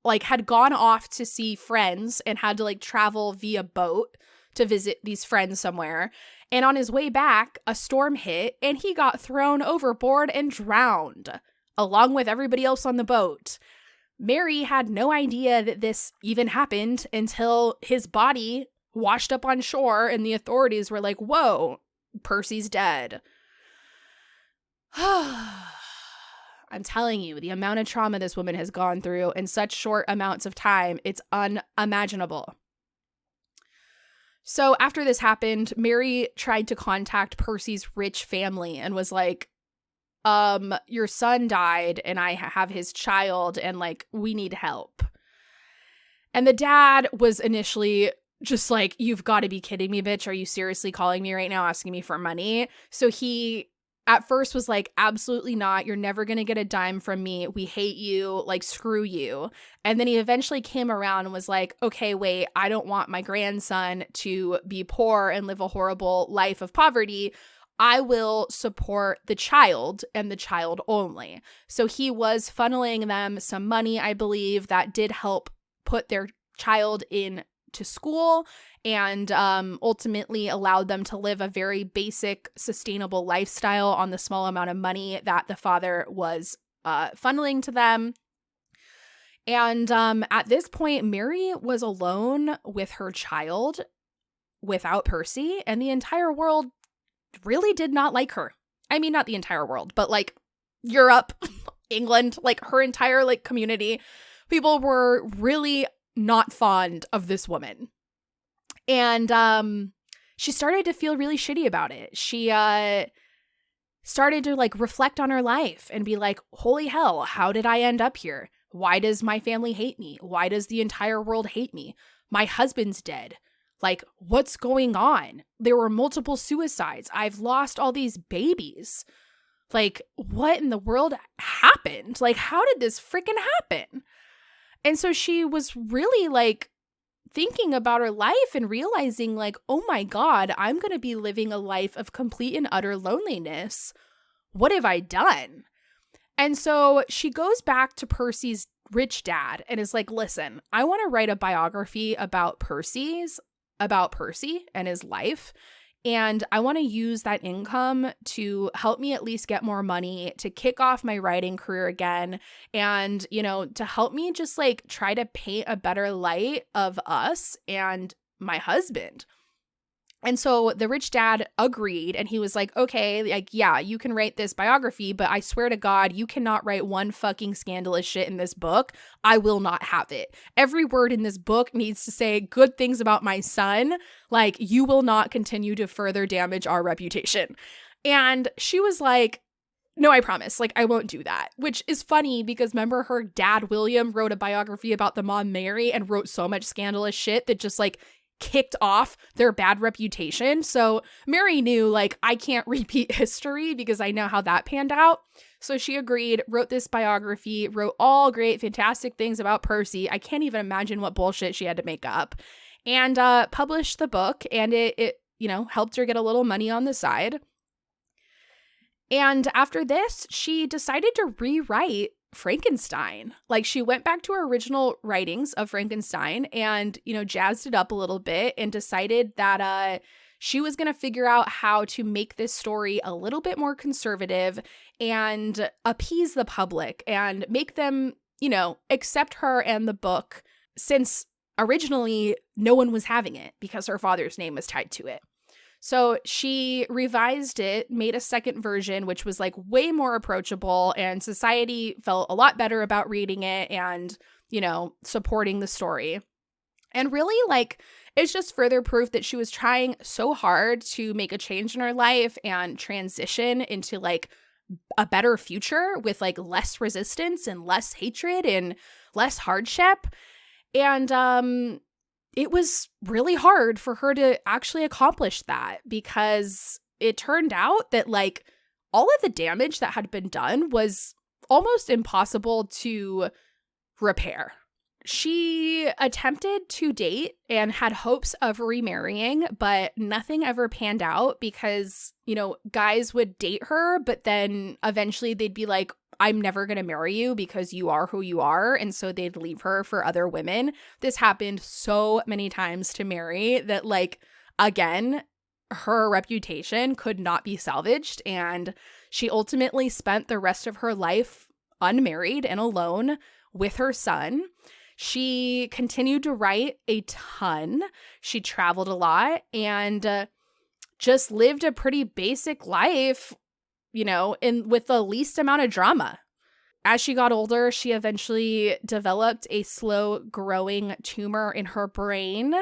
like, had gone off to see friends and had to like travel via boat to visit these friends somewhere. And on his way back, a storm hit and he got thrown overboard and drowned, along with everybody else on the boat. Mary had no idea that this even happened until his body washed up on shore and the authorities were like, whoa, Percy's dead. I'm telling you, the amount of trauma this woman has gone through in such short amounts of time, it's unimaginable. So after this happened, Mary tried to contact Percy's rich family and was like, your son died and I have his child and like, we need help. And the dad was initially just like, you've got to be kidding me, bitch. Are you seriously calling me right now, asking me for money? So he at first was like, absolutely not. You're never going to get a dime from me. We hate you. Like, screw you. And then he eventually came around and was like, okay, wait, I don't want my grandson to be poor and live a horrible life of poverty. I will support the child and the child only. So he was funneling them some money, I believe, that did help put their child in to school and ultimately allowed them to live a very basic, sustainable lifestyle on the small amount of money that the father was funneling to them. And at this point, Mary was alone with her child without Percy, and the entire world really did not like her. I mean, not the entire world, but like Europe, England, like her entire like community, people were really not fond of this woman. And she started to feel really shitty about it. She started to like reflect on her life and be like, holy hell, how did I end up here? Why does my family hate me? Why does the entire world hate me? My husband's dead. Like, what's going on? There were multiple suicides. I've lost all these babies. Like, what in the world happened? Like, how did this freaking happen? And so she was really like thinking about her life and realizing like, oh my God, I'm going to be living a life of complete and utter loneliness. What have I done? And so she goes back to Percy's rich dad and is like, listen, I want to write a biography about Percy and his life. And I want to use that income to help me at least get more money to kick off my writing career again. And, you know, to help me just like try to paint a better light of us and my husband. And so the rich dad agreed, and he was like, okay, like, yeah, you can write this biography, but I swear to God, you cannot write one fucking scandalous shit in this book. I will not have it. Every word in this book needs to say good things about my son. Like, you will not continue to further damage our reputation. And she was like, no, I promise. Like, I won't do that. Which is funny because remember her dad, William, wrote a biography about the mom, Mary, and wrote so much scandalous shit that just like kicked off their bad reputation. So Mary knew, like, I can't repeat history because I know how that panned out. So she agreed, wrote this biography, wrote all great, fantastic things about Percy. I can't even imagine what bullshit she had to make up. And published the book, and it you know, helped her get a little money on the side. And after this, she decided to rewrite Frankenstein. Like, she went back to her original writings of Frankenstein and, you know, jazzed it up a little bit and decided that she was going to figure out how to make this story a little bit more conservative and appease the public and make them, you know, accept her and the book, since originally no one was having it because her father's name was tied to it. So she revised it, made a second version, which was like way more approachable, and society felt a lot better about reading it and, you know, supporting the story. And really, like, it's just further proof that she was trying so hard to make a change in her life and transition into like a better future with like less resistance and less hatred and less hardship. And it was really hard for her to actually accomplish that, because it turned out that like all of the damage that had been done was almost impossible to repair. She attempted to date and had hopes of remarrying, but nothing ever panned out because, you know, guys would date her, but then eventually they'd be like, I'm never going to marry you because you are who you are. And so they'd leave her for other women. This happened so many times to Mary that, like, again, her reputation could not be salvaged. And she ultimately spent the rest of her life unmarried and alone with her son. She continued to write a ton. She traveled a lot and just lived a pretty basic life, you know, with the least amount of drama. As she got older, she eventually developed a slow-growing tumor in her brain,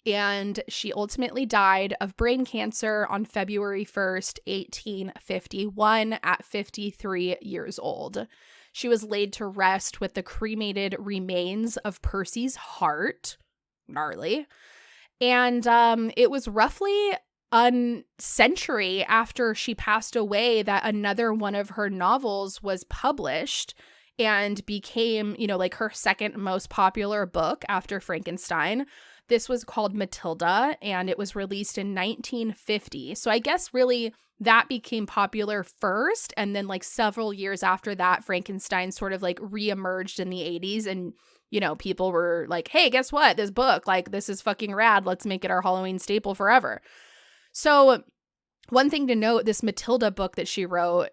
and she ultimately died of brain cancer on February 1st, 1851, at 53 years old. She was laid to rest with the cremated remains of Percy's heart. Gnarly. And it was roughly a century after she passed away that another one of her novels was published and became, you know, like her second most popular book after Frankenstein. This was called Matilda, and it was released in 1950. So I guess really that became popular first, and then like several years after that, Frankenstein sort of like reemerged in the 80s, and, you know, people were like, hey, guess what? This book, like, this is fucking rad. Let's make it our Halloween staple forever. So one thing to note, this Matilda book that she wrote,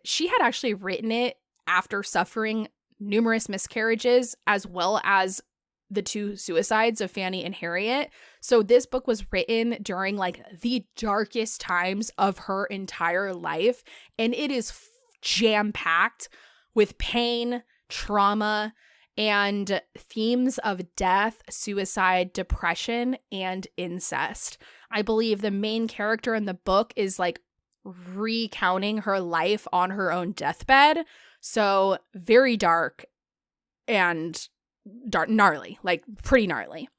she had actually written it after suffering numerous miscarriages, as well as the two suicides of Fanny and Harriet. So this book was written during like the darkest times of her entire life, and it is jam-packed with pain, trauma, and themes of death, suicide, depression, and incest. I believe the main character in the book is like recounting her life on her own deathbed. So very dark and gnarly, like pretty gnarly.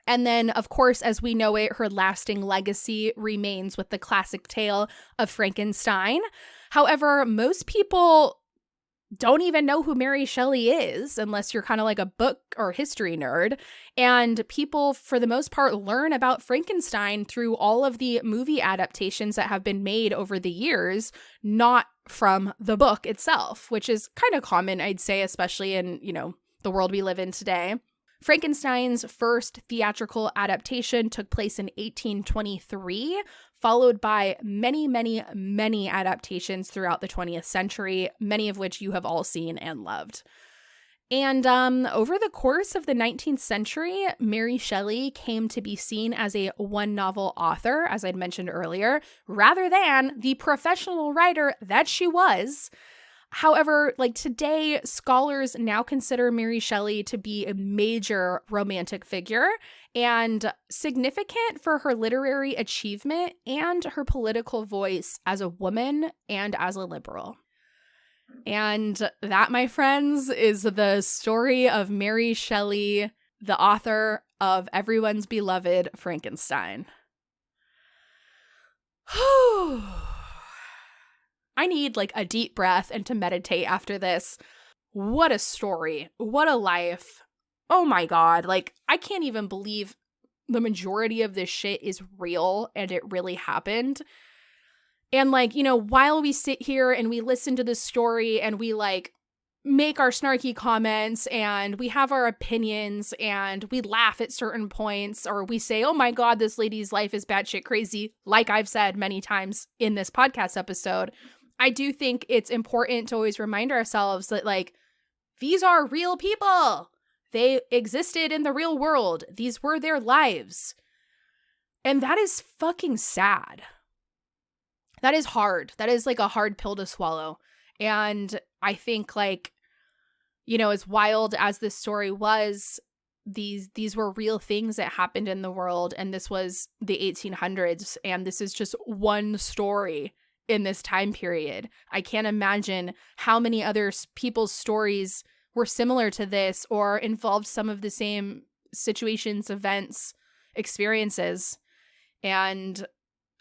And then, of course, as we know it, her lasting legacy remains with the classic tale of Frankenstein. However, most people don't even know who Mary Shelley is unless you're kind of like a book or history nerd. And people, for the most part, learn about Frankenstein through all of the movie adaptations that have been made over the years, not from the book itself, which is kind of common, I'd say, especially in, the world we live in today. Frankenstein's first theatrical adaptation took place in 1823, followed by many, many, many adaptations throughout the 20th century, many of which you have all seen and loved. And over the course of the 19th century, Mary Shelley came to be seen as a one-novel author, as I'd mentioned earlier, rather than the professional writer that she was. However, today, scholars now consider Mary Shelley to be a major romantic figure and significant for her literary achievement and her political voice as a woman and as a liberal. And that, my friends, is the story of Mary Shelley, the author of everyone's beloved Frankenstein. I need a deep breath and to meditate after this. What a story. What a life. Oh my God. I can't even believe the majority of this shit is real and it really happened. And while we sit here and we listen to this story and we make our snarky comments and we have our opinions and we laugh at certain points, or we say, oh my God, this lady's life is batshit crazy, like I've said many times in this podcast episode, I do think it's important to always remind ourselves that these are real people. They existed in the real world. These were their lives. And that is fucking sad. That is hard. That is a hard pill to swallow. And I think as wild as this story was, these were real things that happened in the world. And this was the 1800s. And this is just one story in this time period. I can't imagine how many other people's stories were similar to this or involved some of the same situations, events, experiences. And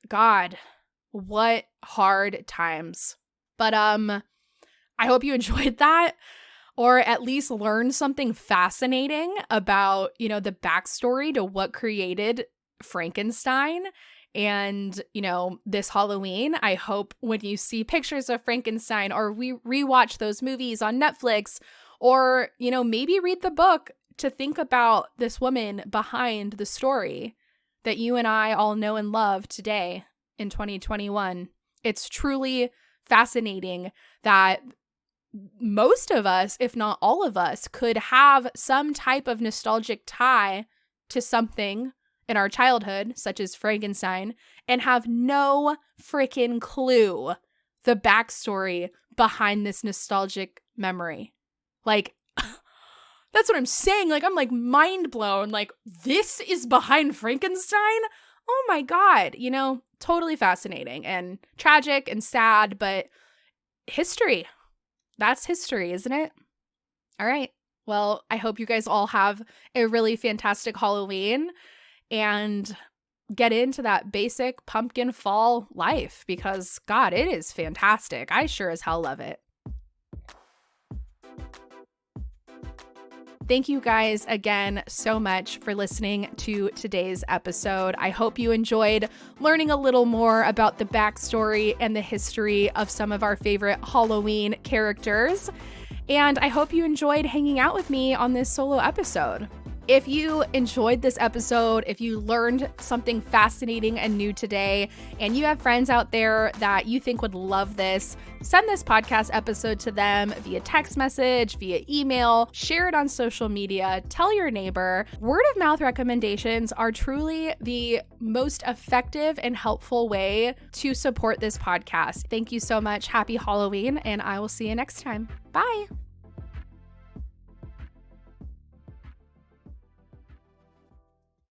God, what hard times. But I hope you enjoyed that, or at least learned something fascinating about, the backstory to what created Frankenstein. And, this Halloween, I hope when you see pictures of Frankenstein or we rewatch those movies on Netflix, or, maybe read the book to think about this woman behind the story that you and I all know and love today in 2021. It's truly fascinating that most of us, if not all of us, could have some type of nostalgic tie to something in our childhood, such as Frankenstein, and have no freaking clue the backstory behind this nostalgic memory. That's what I'm saying. I'm mind blown. This is behind Frankenstein? Oh my God. Totally fascinating and tragic and sad, but history. That's history, isn't it? All right. Well, I hope you guys all have a really fantastic Halloween and get into that basic pumpkin fall life because, God, it is fantastic. I sure as hell love it. Thank you guys again so much for listening to today's episode. I hope you enjoyed learning a little more about the backstory and the history of some of our favorite Halloween characters. And I hope you enjoyed hanging out with me on this solo episode. If you enjoyed this episode, if you learned something fascinating and new today, and you have friends out there that you think would love this, send this podcast episode to them via text message, via email, share it on social media, tell your neighbor. Word of mouth recommendations are truly the most effective and helpful way to support this podcast. Thank you so much. Happy Halloween, and I will see you next time. Bye.